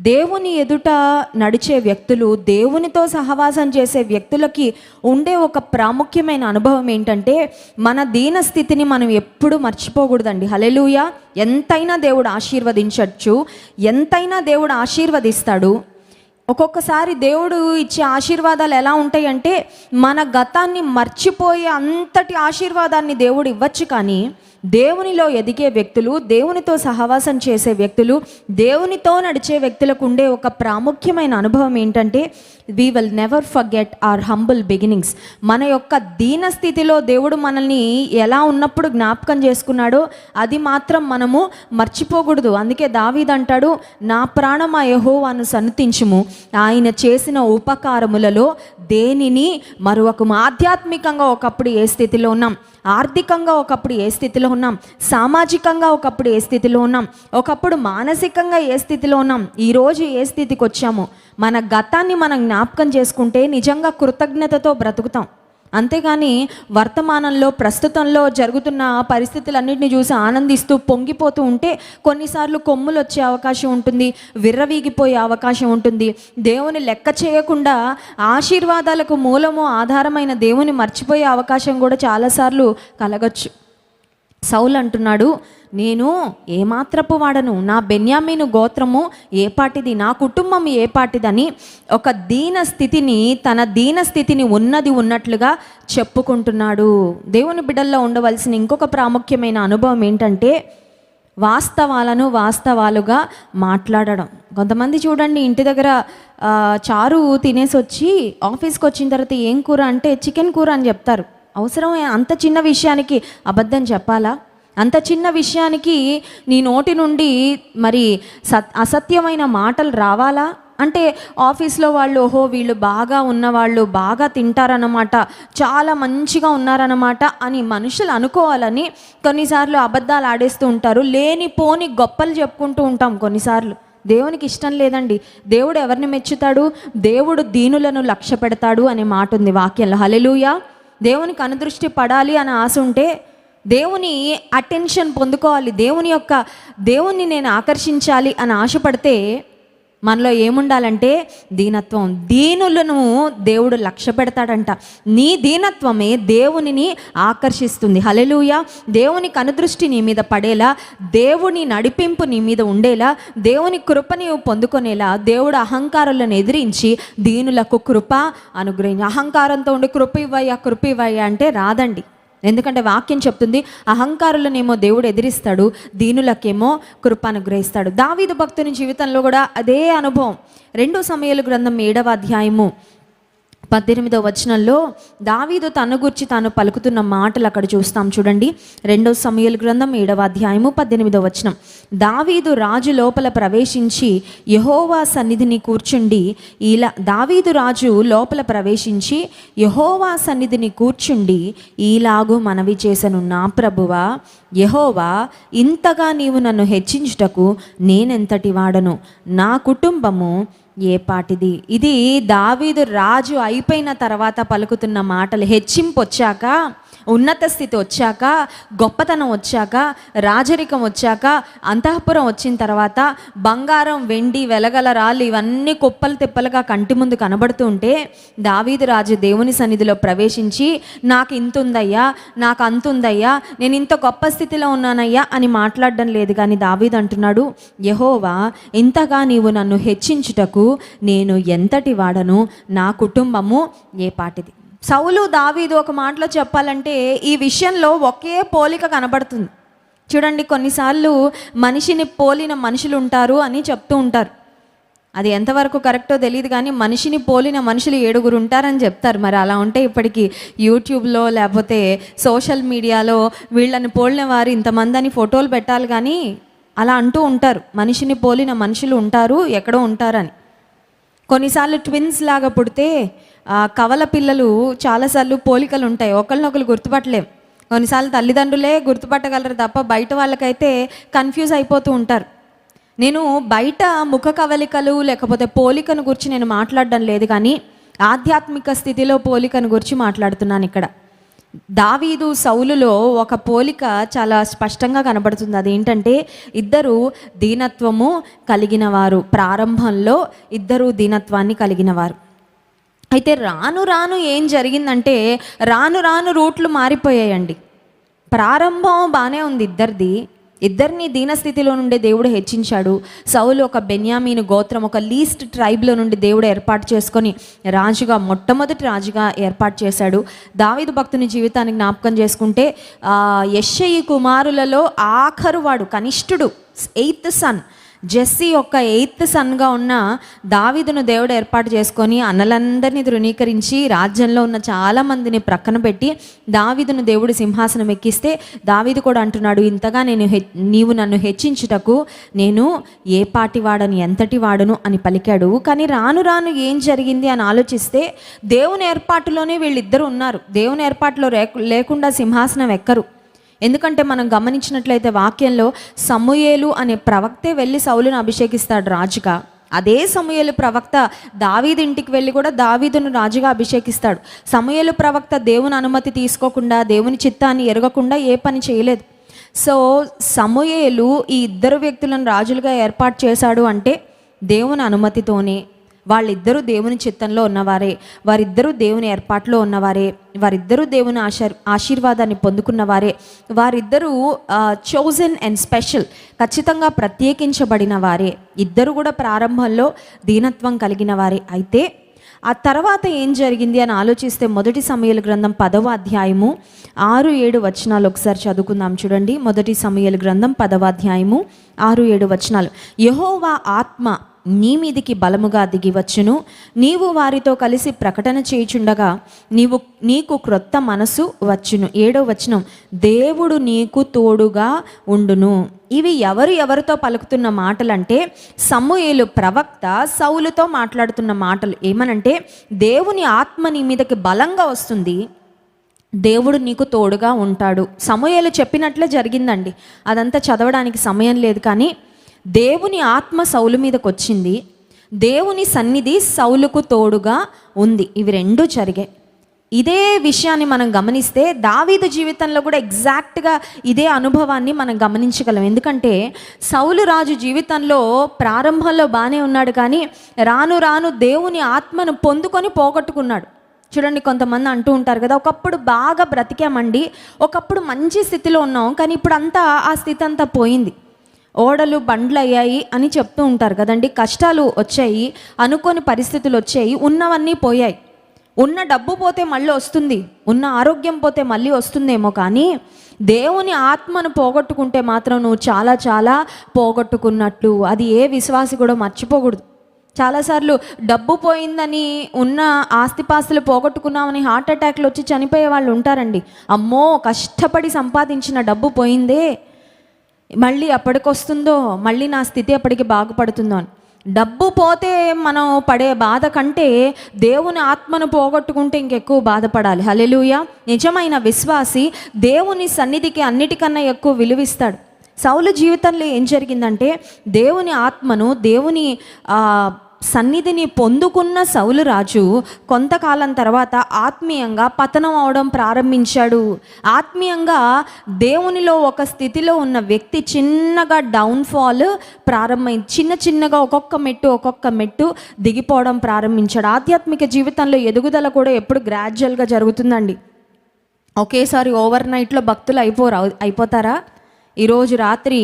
దేవుని ఎదుట నడిచే వ్యక్తులు, దేవునితో సహవాసం చేసే వ్యక్తులకి ఉండే ఒక ప్రాముఖ్యమైన అనుభవం ఏంటంటే, మన దీన స్థితిని మనం ఎప్పుడూ మర్చిపోకూడదండి. హల్లెలూయా. ఎంతైనా దేవుడు ఆశీర్వదించవచ్చు, ఎంతైనా దేవుడు ఆశీర్వదిస్తాడు. ఒక్కొక్కసారి దేవుడు ఇచ్చే ఆశీర్వాదాలు ఎలా ఉంటాయంటే, మన గతాన్ని మర్చిపోయే అంతటి ఆశీర్వాదాన్ని దేవుడు ఇవ్వచ్చు. కానీ దేవునిలో ఎదిగే వ్యక్తులు, దేవునితో సహవాసం చేసే వ్యక్తులు, దేవునితో నడిచే వ్యక్తులకు ఉండే ఒక ప్రాముఖ్యమైన అనుభవం ఏంటంటే, we will never forget our humble beginnings. మన యొక్క దీన స్థితిలో దేవుడు మనల్ని ఎలా ఉన్నప్పుడు జ్ఞాపకం చేసుకున్నాడో అది మాత్రం మనము మర్చిపోకూడదు. అందుకే దావీదు అంటాడు, నా ప్రాణమా యెహోవాను సన్నుతించుము, ఆయన చేసిన ఉపకారములలో దేనిని మరొకము. ఆధ్యాత్మికంగా ఒకప్పుడు ఏ స్థితిలో ఉన్నాం, ఆర్థికంగా ఒకప్పుడు ఏ స్థితిలో ఉన్నాం, సామాజికంగా ఒకప్పుడు ఏ స్థితిలో ఉన్నాం, ఒకప్పుడు మానసికంగా ఏ స్థితిలో ఉన్నాం, ఈరోజు ఏ స్థితికి వచ్చాము. మన గతాన్ని మనం జ్ఞాపకం చేసుకుంటే నిజంగా కృతజ్ఞతతో బ్రతుకుతాం. అంతేగాని వర్తమానంలో, ప్రస్తుతంలో జరుగుతున్న పరిస్థితులన్నింటినీ చూసి ఆనందిస్తూ పొంగిపోతూ ఉంటే కొన్నిసార్లు కొమ్ములు వచ్చే అవకాశం ఉంటుంది, విర్రవీగిపోయే అవకాశం ఉంటుంది. దేవుని లెక్క చేయకుండా ఆశీర్వాదాలకు మూలము, ఆధారమైన దేవుని మర్చిపోయే అవకాశం కూడా చాలాసార్లు కలగచ్చు. సౌలు అంటున్నాడు, నేను ఏమాత్రపు వాడను, నా బెన్యామీను గోత్రము ఏపాటిది, నా కుటుంబం ఏపాటిదని ఒక దీన స్థితిని, తన దీన స్థితిని ఉన్నది ఉన్నట్లుగా చెప్పుకుంటున్నాడు. దేవుని బిడ్డల్లో ఉండవలసిన ఇంకొక ప్రాముఖ్యమైన అనుభవం ఏంటంటే, వాస్తవాలను వాస్తవాలుగా మాట్లాడడం. కొంతమంది చూడండి, ఇంటి దగ్గర చారు తినేసి వచ్చి ఆఫీస్కి వచ్చిన తర్వాత ఏం కూర అంటే చికెన్ కూర అని చెప్తారు. అవసరమే అంత చిన్న విషయానికి అబద్ధం చెప్పాలా? అంత చిన్న విషయానికి నీ నోటి నుండి మరి అసత్యమైన మాటలు రావాలా? అంటే ఆఫీస్లో వాళ్ళు, ఓహో వీళ్ళు బాగా ఉన్నవాళ్ళు, బాగా తింటారన్నమాట, చాలా మంచిగా ఉన్నారన్నమాట అని మనుషులు అనుకోవాలని కొన్నిసార్లు అబద్ధాలు ఆడేస్తూ ఉంటారు. లేనిపోని గొప్పలు చెప్పుకుంటూ ఉంటాం కొన్నిసార్లు. దేవునికి ఇష్టం లేదండి. దేవుడు ఎవరిని మెచ్చుతాడు? దేవుడు దీనులను లక్ష్య పెడతాడు అనే మాట ఉంది వాక్యంలో. హల్లెలూయా. దేవునికి అనుదృష్టి పడాలి అని ఆశ ఉంటే, దేవుని అటెన్షన్ పొందుకోవాలి, దేవుణ్ణి నేను ఆకర్షించాలి అని ఆశపడితే మనలో ఏముండాలంటే దీనత్వం. దీనులను దేవుడు లక్ష్య పెడతాడంట. నీ దీనత్వమే దేవునిని ఆకర్షిస్తుంది. హల్లెలూయా. దేవుని కనుదృష్టి నీ మీద పడేలా, దేవుని నడిపింపు నీ మీద ఉండేలా, దేవుని కృప నీవు పొందుకునేలా దేవుడు అహంకారులను ఎదిరించి దీనులకు కృప అనుగ్రహించి. అహంకారంతో ఉండి కృప ఇవ్వయ్యా అంటే రాదండి. ఎందుకంటే వాక్యం చెప్తుంది, అహంకారులనేమో దేవుడు ఎదిరిస్తాడు, దీనులకేమో కృప అనుగ్రహిస్తాడు. దావీదు భక్తుని జీవితంలో కూడా అదే అనుభవం. 2 సమూయేలు గ్రంథం 7వ అధ్యాయము 18వ వచనంలో దావీదు తన గురించి తాను పలుకుతున్న మాటలు అక్కడ చూస్తాం. చూడండి, 2 సమూయేలు గ్రంథం 7వ అధ్యాయము 18వ వచనం. దావీదు రాజు లోపల ప్రవేశించి యెహోవా సన్నిధిని కూర్చుండి దావీదు రాజు లోపల ప్రవేశించి యెహోవా సన్నిధిని కూర్చుండి ఈలాగు మనవి చేసెను, నా ప్రభువా యెహోవా, ఇంతగా నీవు నన్ను హెచ్చించుటకు నేనెంతటి వాడను, నా కుటుంబము ఏపాటిది. ఇది దావీదు రాజు అయిపోయిన తర్వాత పలుకుతున్న మాటలు. హెచ్చింపు వచ్చాక, ఉన్నత స్థితి వచ్చాక, గొప్పతనం వచ్చాక, రాజరికం వచ్చాక, అంతఃపురం వచ్చిన తర్వాత బంగారం, వెండి, వెలగల రాళ్ళు ఇవన్నీ కుప్పలు తిప్పలుగా కంటి ముందు కనబడుతూ ఉంటే దావీదు రాజు దేవుని సన్నిధిలో ప్రవేశించి, నాకు ఇంత ఉందయ్యా, నాకు అంత ఉందయ్యా, నేను ఇంత గొప్ప స్థితిలో ఉన్నానయ్యా అని మాట్లాడడం లేదు. కానీ దావీదు అంటున్నాడు, యెహోవా, ఇంతగా నీవు నన్ను హెచ్చించుటకు నేను ఎంతటి వాడను, నా కుటుంబము ఏ పాటిది. సౌలు దావీదు ఒక మాటలో చెప్పాలంటే ఈ విషయంలో ఒకే పోలిక కనబడుతుంది. చూడండి, కొన్నిసార్లు మనిషిని పోలిన మనుషులు ఉంటారు అని చెప్తూ ఉంటారు. అది ఎంతవరకు కరెక్టో తెలియదు, కానీ మనిషిని పోలిన మనుషులు 7 ఉంటారని చెప్తారు. మరి అలా ఉంటే ఇప్పటికీ యూట్యూబ్లో లేకపోతే సోషల్ మీడియాలో వీళ్ళని పోలిన వారు ఇంతమంది అని ఫోటోలు పెట్టాలి. కానీ అలా అంటూ ఉంటారు, మనిషిని పోలిన మనుషులు ఉంటారు, ఎక్కడో ఉంటారని. కొన్నిసార్లు ట్విన్స్ లాగా పుడితే కవల పిల్లలు చాలాసార్లు పోలికలు ఉంటాయి, ఒకరినొకరు గుర్తుపట్టలేం. కొన్నిసార్లు తల్లిదండ్రులే గుర్తుపట్టగలరు తప్ప బయట వాళ్ళకైతే కన్ఫ్యూజ్ అయిపోతూ ఉంటారు. నేను బయట ముఖ కవలికలు లేకపోతే పోలికను గురించి నేను మాట్లాడడం లేదు, కానీ ఆధ్యాత్మిక స్థితిలో పోలికను గురించి మాట్లాడుతున్నాను ఇక్కడ. దావీదు సౌలులో ఒక పోలిక చాలా స్పష్టంగా కనబడుతుంది. అదేంటంటే ఇద్దరు దీనత్వము కలిగిన వారు. ప్రారంభంలో ఇద్దరు దీనత్వాన్ని కలిగిన వారు. అయితే రాను రాను ఏం జరిగిందంటే రాను రాను రూట్లు మారిపోయాయండి. ప్రారంభం బాగానే ఉంది ఇద్దరిని దీనస్థితిలో నుండి దేవుడు హెచ్చించాడు. సౌలు ఒక బెన్యామీను గోత్రం, ఒక లీస్ట్ ట్రైబ్లో నుండి దేవుడు ఏర్పాటు చేసుకొని రాజుగా, మొట్టమొదటి రాజుగా ఏర్పాటు చేశాడు. దావీదు భక్తుని జీవితాన్ని జ్ఞాపకం చేసుకుంటే యెష్షయి కుమారులలో ఆఖరు వాడు, కనిష్ఠుడు, 8th సన్, జెస్సీ యొక్క 8th సన్గా ఉన్న దావీదును దేవుడు ఏర్పాటు చేసుకొని అన్నలందరినీ ధృవీకరించి రాజ్యంలో ఉన్న చాలామందిని ప్రక్కన పెట్టి దావీదును దేవుడు సింహాసనం ఎక్కిస్తే దావీదు కూడా అంటున్నాడు, ఇంతగా నీవు నన్ను హెచ్చించుటకు నేను ఏ పాటి వాడను, ఎంతటి వాడను అని పలికాడు. కానీ రాను రాను ఏం జరిగింది అని ఆలోచిస్తే దేవుని ఏర్పాటులోనే వీళ్ళిద్దరు ఉన్నారు. దేవుని ఏర్పాటులో లేకుండా సింహాసనం ఎక్కరు. ఎందుకంటే మనం గమనించినట్లయితే వాక్యంలో సమూయేలు అనే ప్రవక్తే వెళ్ళి సౌలును అభిషేకిస్తాడు రాజుగా. అదే సమూయేలు ప్రవక్త దావీదు ఇంటికి వెళ్ళి కూడా దావీదును రాజుగా అభిషేకిస్తాడు. సమూయేలు ప్రవక్త దేవుని అనుమతి తీసుకోకుండా, దేవుని చిత్తాన్ని ఎరగకుండా ఏ పని చేయలేదు. సో సమూయేలు ఈ ఇద్దరు వ్యక్తులను రాజులుగా ఏర్పాటు చేశాడు అంటే దేవుని అనుమతితోనే. వాళ్ళిద్దరూ దేవుని చిత్తంలో ఉన్నవారే, వారిద్దరూ దేవుని ఏర్పాట్లో ఉన్నవారే, వారిద్దరూ దేవుని ఆశీర్వాదాన్ని పొందుకున్నవారే, వారిద్దరూ చోజన్ అండ్ స్పెషల్, ఖచ్చితంగా ప్రత్యేకించబడిన వారే. ఇద్దరు కూడా ప్రారంభంలో దీనత్వం కలిగిన వారే. అయితే ఆ తర్వాత ఏం జరిగింది అని ఆలోచిస్తే మొదటి సమూయేలు గ్రంథం 10వ అధ్యాయము 6-7 వచనాలు ఒకసారి చదువుకుందాం. చూడండి, మొదటి సమూయేలు గ్రంథం 10వ అధ్యాయము 6-7 వచనాలు. యెహోవా ఆత్మ నీ మీదికి బలముగా దిగి వచ్చును, నీవు వారితో కలిసి ప్రకటన చేయుచుండగా నీకు క్రొత్త మనసు వచ్చును. 7వ వచనం, దేవుడు నీకు తోడుగా ఉండును. ఇవి ఎవరితో పలుకుతున్న మాటలంటే సమూయేలు ప్రవక్త సౌలుతో మాట్లాడుతున్న మాటలు. ఏమనంటే దేవుని ఆత్మ నీ మీదకి బలంగా వస్తుంది, దేవుడు నీకు తోడుగా ఉంటాడు. సమూయేలు చెప్పినట్లే జరిగిందండి. అదంతా చదవడానికి సమయం లేదు. కానీ దేవుని ఆత్మ సౌలు మీదకి వచ్చింది, దేవుని సన్నిధి సౌలుకు తోడుగా ఉంది. ఇవి రెండూ జరిగాయి. ఇదే విషయాన్ని మనం గమనిస్తే దావీదు జీవితంలో కూడా ఎగ్జాక్ట్గా ఇదే అనుభవాన్ని మనం గమనించగలం. ఎందుకంటే సౌలు రాజు జీవితంలో ప్రారంభంలో బాగానే ఉన్నాడు, కానీ రాను రాను దేవుని ఆత్మను పొందుకొని పోగొట్టుకున్నాడు. చూడండి, కొంతమంది అంటూ ఉంటారు కదా, ఒకప్పుడు బాగా బ్రతికామండి, ఒకప్పుడు మంచి స్థితిలో ఉన్నాం, కానీ ఇప్పుడు అంతా ఆ స్థితి అంతా పోయింది, ఓడలు బండ్లు అయ్యాయి అని చెప్తూ ఉంటారు కదండి. కష్టాలు వచ్చాయి, అనుకోని పరిస్థితులు వచ్చాయి, ఉన్నవన్నీ పోయాయి. ఉన్న డబ్బు పోతే మళ్ళీ వస్తుంది, ఉన్న ఆరోగ్యం పోతే మళ్ళీ వస్తుందేమో, కానీ దేవుని ఆత్మను పోగొట్టుకుంటే మాత్రం నువ్వు చాలా చాలా పోగొట్టుకున్నట్లు. అది ఏ విశ్వాసి కూడా మర్చిపోకూడదు. చాలాసార్లు డబ్బు పోయిందని, ఉన్న ఆస్తిపాస్తులు పోగొట్టుకున్నామని హార్ట్ అటాక్లు వచ్చి చనిపోయే వాళ్ళు ఉంటారండి. అమ్మో, కష్టపడి సంపాదించిన డబ్బు పోయిందే, మళ్ళీ ఎప్పటికొస్తుందో, మళ్ళీ నా స్థితి ఎప్పటికి బాగుపడుతుందో అని. డబ్బు పోతే మనం పడే బాధ కంటే దేవుని ఆత్మను పోగొట్టుకుంటే ఇంకెక్కువ బాధపడాలి. హల్లెలూయా. నిజమైన విశ్వాసి దేవుని సన్నిధికి అన్నిటికన్నా ఎక్కువ విలువిస్తాడు. సౌలు జీవితంలో ఏం జరిగిందంటే దేవుని ఆత్మను, దేవుని సన్నిధిని పొందుకున్న సౌలు రాజు కొంతకాలం తర్వాత ఆత్మీయంగా పతనం అవడం ప్రారంభించాడు. ఆత్మీయంగా దేవునిలో ఒక స్థితిలో ఉన్న వ్యక్తి చిన్నగా డౌన్ఫాల్ ప్రారంభమైంది. చిన్నగా ఒక్కొక్క మెట్టు దిగిపోవడం ప్రారంభించాడు. ఆధ్యాత్మిక జీవితంలో ఎదుగుదల కూడా ఎప్పుడు గ్రాడ్యువల్గా జరుగుతుందండి. ఒకేసారి ఓవర్ నైట్లో భక్తులు అయిపోతారా? ఈరోజు రాత్రి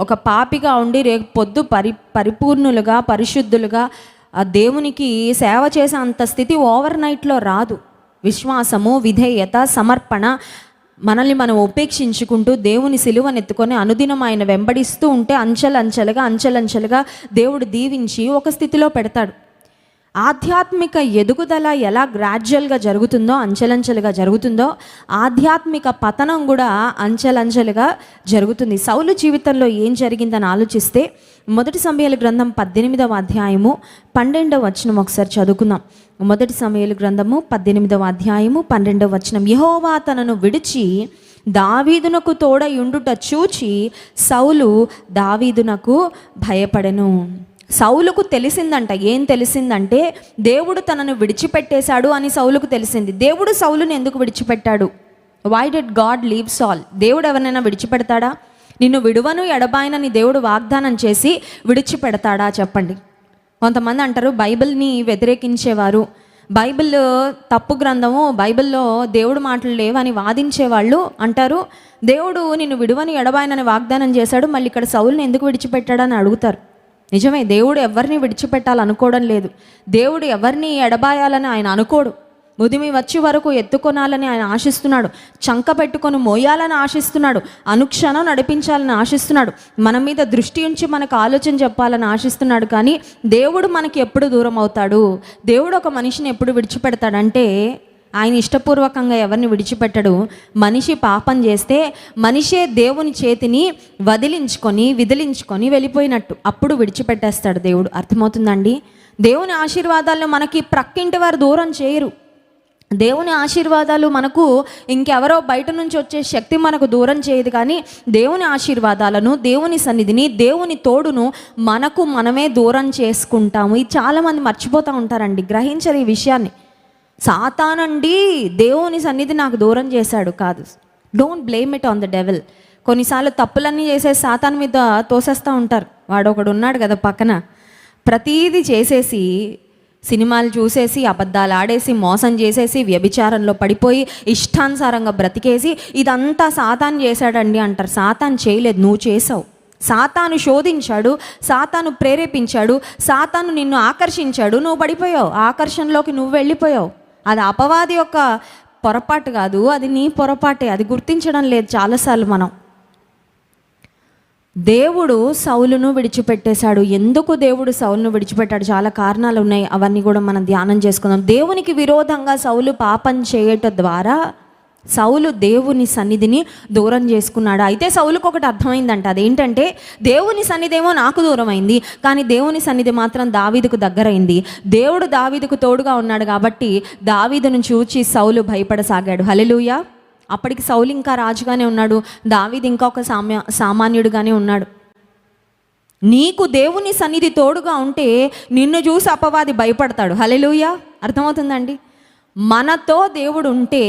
ఒక పాపిగా ఉండి రేపు పొద్దు పరిపూర్ణులుగా, పరిశుద్ధులుగా దేవునికి సేవ చేసే అంత స్థితి ఓవర్ నైట్లో రాదు. విశ్వాసము, విధేయత, సమర్పణ, మనల్ని మనం ఉపేక్షించుకుంటూ దేవుని సిలువను ఎత్తుకొని అనుదినం ఆయన వెంబడిస్తూ ఉంటే అంచెలంచెలుగా దేవుడు దీవించి ఒక స్థితిలో పెడతాడు. ఆధ్యాత్మిక ఎదుగుదల ఎలా గ్రాడ్యువల్గా జరుగుతుందో, అంచెలంచెలుగా జరుగుతుందో, ఆధ్యాత్మిక పతనం కూడా అంచెలంచెలుగా జరుగుతుంది. సౌలు జీవితంలో ఏం జరిగిందని ఆలోచిస్తే మొదటి సమూయేలు గ్రంథం 18వ అధ్యాయము 12వ వచనం ఒకసారి చదువుకుందాం. మొదటి సమూయేలు గ్రంథము 18వ అధ్యాయము 12వ వచనం. యెహోవా తనను విడిచి దావీదునకు తోడయుండుట చూచి సౌలు దావీదునకు భయపడెను. సౌలుకు తెలిసిందంట. ఏం తెలిసిందంటే దేవుడు తనను విడిచిపెట్టేశాడు అని సౌలుకు తెలిసింది. దేవుడు సౌలుని ఎందుకు విడిచిపెట్టాడు? వై డిడ్ గాడ్ లీవ్ సాల్? దేవుడు ఎవరినైనా విడిచిపెడతాడా? నిన్ను విడువను ఎడబాయనని దేవుడు వాగ్దానం చేసి విడిచిపెడతాడా చెప్పండి? కొంతమంది అంటారు బైబిల్ని వ్యతిరేకించేవారు, బైబిల్ తప్పు గ్రంథము, బైబిల్లో దేవుడు మాటలు లేవని వాదించేవాళ్ళు అంటారు, దేవుడు నిన్ను విడువని ఎడబాయనని వాగ్దానం చేశాడు, మళ్ళీ ఇక్కడ సౌలుని ఎందుకు విడిచిపెట్టాడని అడుగుతారు. నిజమే, దేవుడు ఎవరిని విడిచిపెట్టాలనుకోవడం లేదు. దేవుడు ఎవరిని ఎడబాయాలని ఆయన అనుకోడు. ముదిమి వచ్చే వరకు ఎత్తుకొనాలని ఆయన ఆశిస్తున్నాడు, చంక పెట్టుకొని మోయాలని ఆశిస్తున్నాడు, అనుక్షణం నడిపించాలని ఆశిస్తున్నాడు, మన మీద దృష్టి ఉంచి మనకు ఆలోచన చెప్పాలని ఆశిస్తున్నాడు. కానీ దేవుడు మనకి ఎప్పుడు దూరం అవుతాడు? దేవుడు ఒక మనిషిని ఎప్పుడు విడిచిపెడతాడంటే ఆయన ఇష్టపూర్వకంగా ఎవరిని విడిచిపెట్టడు. మనిషి పాపం చేస్తే మనిషే దేవుని చేతిని విదిలించుకొని వెళ్ళిపోయినట్టు అప్పుడు విడిచిపెట్టేస్తాడు దేవుడు. అర్థమవుతుందండి? దేవుని ఆశీర్వాదాలను మనకి ప్రక్కింటి వారు దూరం చేయరు. దేవుని ఆశీర్వాదాలు మనకు ఇంకెవరో బయట నుంచి వచ్చే శక్తి మనకు దూరం చేయదు. కానీ దేవుని ఆశీర్వాదాలను, దేవుని సన్నిధిని, దేవుని తోడును మనకు మనమే దూరం చేసుకుంటాము. ఇది చాలామంది మర్చిపోతూ ఉంటారండి, గ్రహించరు ఈ విషయాన్ని. సాతానండి దేవుని సన్నిధి నాకు దూరం చేశాడు కాదు. Don't blame it on the devil. కొన్నిసార్లు తప్పులన్నీ చేసే సాతాను మీద తోసేస్తూ ఉంటారు. వాడు ఒకడు ఉన్నాడు కదా పక్కన, ప్రతీది చేసేసి, సినిమాలు చూసేసి, అబద్ధాలు ఆడేసి, మోసం చేసేసి, వ్యభిచారంలో పడిపోయి, ఇష్టానుసారంగా బ్రతికేసి, ఇదంతా సాతాను చేశాడండి అంటారు. సాతాను చేయలేదు, నువ్వు చేసావు. సాతాను శోధించాడు, సాతాను ప్రేరేపించాడు, సాతాను నిన్ను ఆకర్షించాడు, నువ్వు పడిపోయావు. ఆకర్షణలోకి నువ్వు వెళ్ళిపోయావు. అది అపవాది యొక్క పొరపాటు కాదు, అది నీ పొరపాటే. అది గుర్తించడం లేదు చాలాసార్లు మనం. దేవుడు సౌలును విడిచిపెట్టేశాడు. ఎందుకు దేవుడు సౌలును విడిచిపెట్టాడు? చాలా కారణాలు ఉన్నాయి, అవన్నీ కూడా మనం ధ్యానం చేసుకుందాం. దేవునికి విరోధంగా సౌలు పాపం చేయటం ద్వారా సౌలు దేవుని సన్నిధిని దూరం చేసుకున్నాడు. అయితే సౌలుకు ఒకటి అర్థమైందంట, అదేంటంటే దేవుని సన్నిధి ఏమో నాకు దూరం అయింది, కానీ దేవుని సన్నిధి మాత్రం దావీదుకు దగ్గరైంది. దేవుడు దావీదుకు తోడుగా ఉన్నాడు కాబట్టి దావీదును చూచి సౌలు భయపడసాగాడు. హల్లెలూయా. అప్పటికి సౌలు ఇంకా రాజుగానే ఉన్నాడు, దావీదు ఇంకా ఒక సామాన్యుడిగానే ఉన్నాడు. నీకు దేవుని సన్నిధి తోడుగా ఉంటే నిన్ను చూసి అపవాది భయపడతాడు. హల్లెలూయా. అర్థమవుతుందండి? మనతో దేవుడు ఉంటే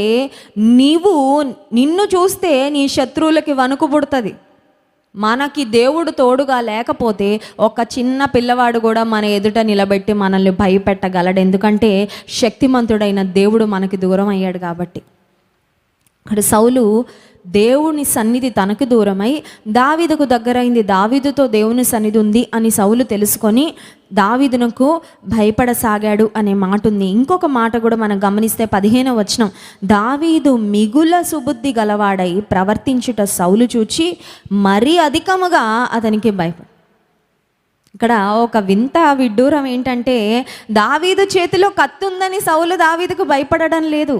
నిన్ను చూస్తే నీ శత్రువులకి వణుకు పుడుతుంది. మనకి దేవుడు తోడుగా లేకపోతే ఒక చిన్న పిల్లవాడు కూడా మన ఎదుట నిలబెట్టి మనల్ని భయపెట్టగలడు. ఎందుకంటే శక్తిమంతుడైన దేవుడు మనకి దూరం అయ్యాడు కాబట్టి. అక్కడ సౌలు దేవుని సన్నిధి తనకు దూరమై దావీదుకు దగ్గరైంది. దావీదుతో దేవుని సన్నిధి ఉంది అని సౌలు తెలుసుకొని దావీదునకు భయపడసాగాడు అనే మాట ఉంది. ఇంకొక మాట కూడా మనం గమనిస్తే 15వ వచనం, దావీదు మిగుల సుబుద్ధి గలవాడై ప్రవర్తించుట సౌలు చూచి మరీ అధికముగా అతనికి భయపడు. ఇక్కడ ఒక వింత విడ్డూరం ఏంటంటే దావీదు చేతిలో కత్తి ఉందని సౌలు దావీదుకు భయపడడం లేదు.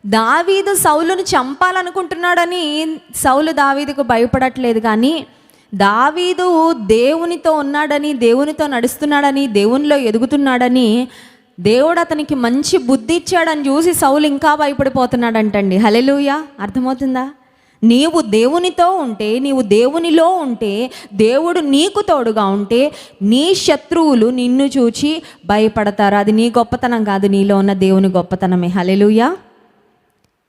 దావీదు సౌలును చంపాలనుకుంటున్నాడని సౌలు దావీదుకు భయపడట్లేదు. కానీ దావీదు దేవునితో ఉన్నాడని, దేవునితో నడుస్తున్నాడని, దేవునిలో ఎదుగుతున్నాడని, దేవుడు అతనికి మంచి బుద్ధి ఇచ్చాడని చూసి సౌలు ఇంకా భయపడిపోతున్నాడంటండి. హల్లెలూయా. అర్థమవుతుందా? నీవు దేవునితో ఉంటే, నీవు దేవునిలో ఉంటే, దేవుడు నీకు తోడుగా ఉంటే నీ శత్రువులు నిన్ను చూచి భయపడతారు. అది నీ గొప్పతనం కాదు, నీలో ఉన్న దేవుని గొప్పతనమే. హల్లెలూయా.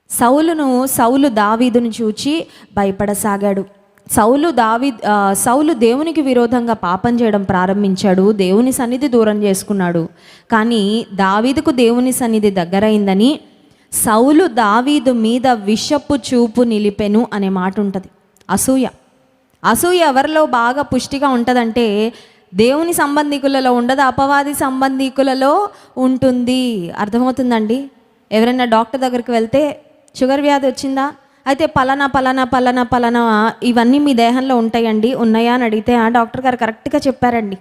సౌలు దావీదును చూచి భయపడసాగాడు. సౌలు దేవునికి విరోధంగా పాపం చేయడం ప్రారంభించాడు, దేవుని సన్నిధి దూరం చేసుకున్నాడు. కానీ దావీదుకు దేవుని సన్నిధి దగ్గరైందని సౌలు దావీదు మీద విషపు చూపు నిలిపెను అనే మాట ఉంటుంది. అసూయ ఎవరిలో బాగా పుష్టిగా ఉంటుందంటే దేవుని సంబంధికులలో ఉండదు, అపవాది సంబంధికులలో ఉంటుంది. అర్థమవుతుందండి? ఎవరైనా డాక్టర్ దగ్గరికి వెళ్తే షుగర్ వ్యాధి వచ్చిందా, అయితే పలానా ఇవన్నీ మీ దేహంలో ఉంటాయండి, ఉన్నాయా అని అడిగితే ఆ డాక్టర్ గారు కరెక్ట్గా చెప్పారండి.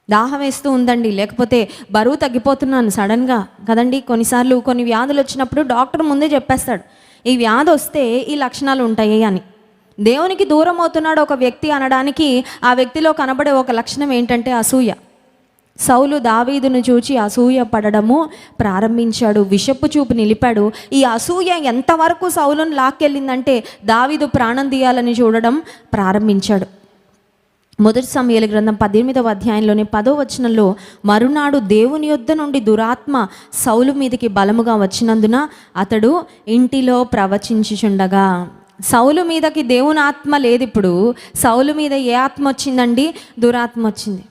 దాహం వేస్తూ ఉందండి, లేకపోతే బరువు తగ్గిపోతున్నాను సడన్గా కదండి. కొన్నిసార్లు కొన్ని వ్యాధులు వచ్చినప్పుడు డాక్టర్ ముందే చెప్పేస్తాడు ఈ వ్యాధి వస్తే ఈ లక్షణాలు ఉంటాయి అని. దేవునికి దూరం అవుతున్నాడు ఒక వ్యక్తి అనడానికి ఆ వ్యక్తిలో కనబడే ఒక లక్షణం ఏంటంటే అసూయ. సౌలు దావీదును చూచి అసూయ పడడము ప్రారంభించాడు, విషపు చూపు నిలిపాడు. ఈ అసూయ ఎంతవరకు సౌలును లాక్కెళ్ళిందంటే దావీదు ప్రాణం తీయాలని చూడడం ప్రారంభించాడు. మొదటి సమూయేలు గ్రంథం 18వ అధ్యాయంలోని 10వ వచనంలో, మరునాడు దేవుని యొద్ద నుండి దురాత్మ సౌలు మీదకి బలముగా వచ్చినందున అతడు ఇంటిలో ప్రవచించుచుండగా. సౌలు మీదకి దేవుని ఆత్మ లేదు, ఇప్పుడు సౌలు మీద ఏ ఆత్మ వచ్చిందండి? దురాత్మ వచ్చింది.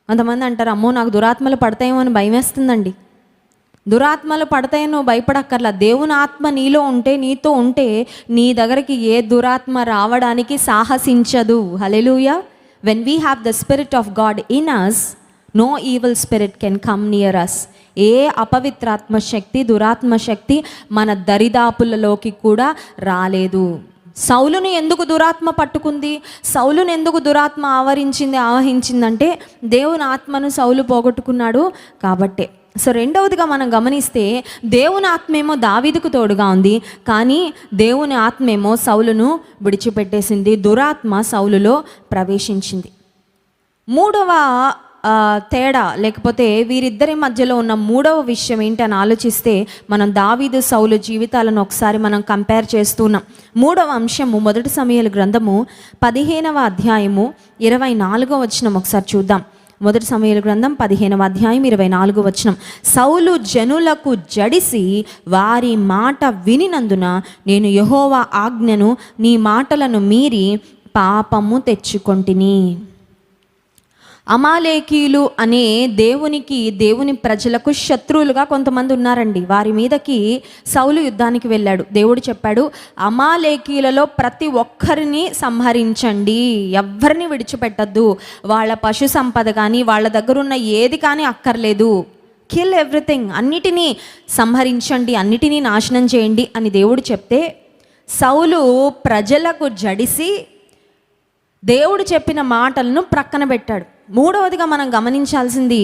కొంతమంది అంటారు, అమ్మో నాకు దురాత్మలు పడతాయేమో అని భయం వేస్తుందండి. దురాత్మలు పడతాయని నువ్వు భయపడక్కర్లా. దేవుని ఆత్మ నీలో ఉంటే, నీతో ఉంటే, నీ దగ్గరికి ఏ దురాత్మ రావడానికి సాహసించదు. Hallelujah. When we have the spirit of God in us, no evil spirit can come near us. ఏ అపవిత్రాత్మ శక్తి, దురాత్మ శక్తి మన దరిదాపులలోకి కూడా రాలేదు. సౌలును ఎందుకు దురాత్మ పట్టుకుంది? సౌలును ఎందుకు దురాత్మ ఆవహించిందంటే దేవుని ఆత్మను సౌలు పోగొట్టుకున్నాడు కాబట్టే. సో రెండవదిగా మనం గమనిస్తే, దేవుని ఆత్మేమో దావీదుకు తోడుగా ఉంది, కానీ దేవుని ఆత్మేమో సౌలును విడిచిపెట్టేసింది. దురాత్మ సౌలులో ప్రవేశించింది. మూడవ తేడా, లేకపోతే వీరిద్దరి మధ్యలో ఉన్న మూడవ విషయం ఏంటి అని ఆలోచిస్తే, మనం దావీదు సౌలు జీవితాలను ఒకసారి మనం కంపేర్ చేస్తున్నాం. మూడవ అంశము మొదటి సమూయేలు గ్రంథము 15వ అధ్యాయము 24వ వచనం ఒకసారి చూద్దాం. మొదటి సమూయేలు గ్రంథం 15వ అధ్యాయం 24వ వచనం. సౌలు జనులకు జడిసి వారి మాట వినినందున నేను యెహోవా ఆజ్ఞను నీ మాటలను మీరి పాపము తెచ్చుకొంటిని. అమాలేకీయులు అనే దేవుని ప్రజలకు శత్రువులుగా కొంతమంది ఉన్నారండి. వారి మీదకి సౌలు యుద్ధానికి వెళ్ళాడు. దేవుడు చెప్పాడు, అమాలేకీయులలో ప్రతి ఒక్కరిని సంహరించండి, ఎవ్వరిని విడిచిపెట్టద్దు. వాళ్ళ పశు సంపద కానీ, వాళ్ళ దగ్గర ఉన్న ఏది కానీ అక్కర్లేదు, కిల్ ఎవ్రీథింగ్, అన్నిటినీ సంహరించండి, అన్నిటినీ నాశనం చేయండి అని దేవుడు చెప్తే, సౌలు ప్రజలకు జడిసి దేవుడు చెప్పిన మాటలను ప్రక్కన పెట్టాడు. మూడవదిగా మనం గమనించాల్సింది,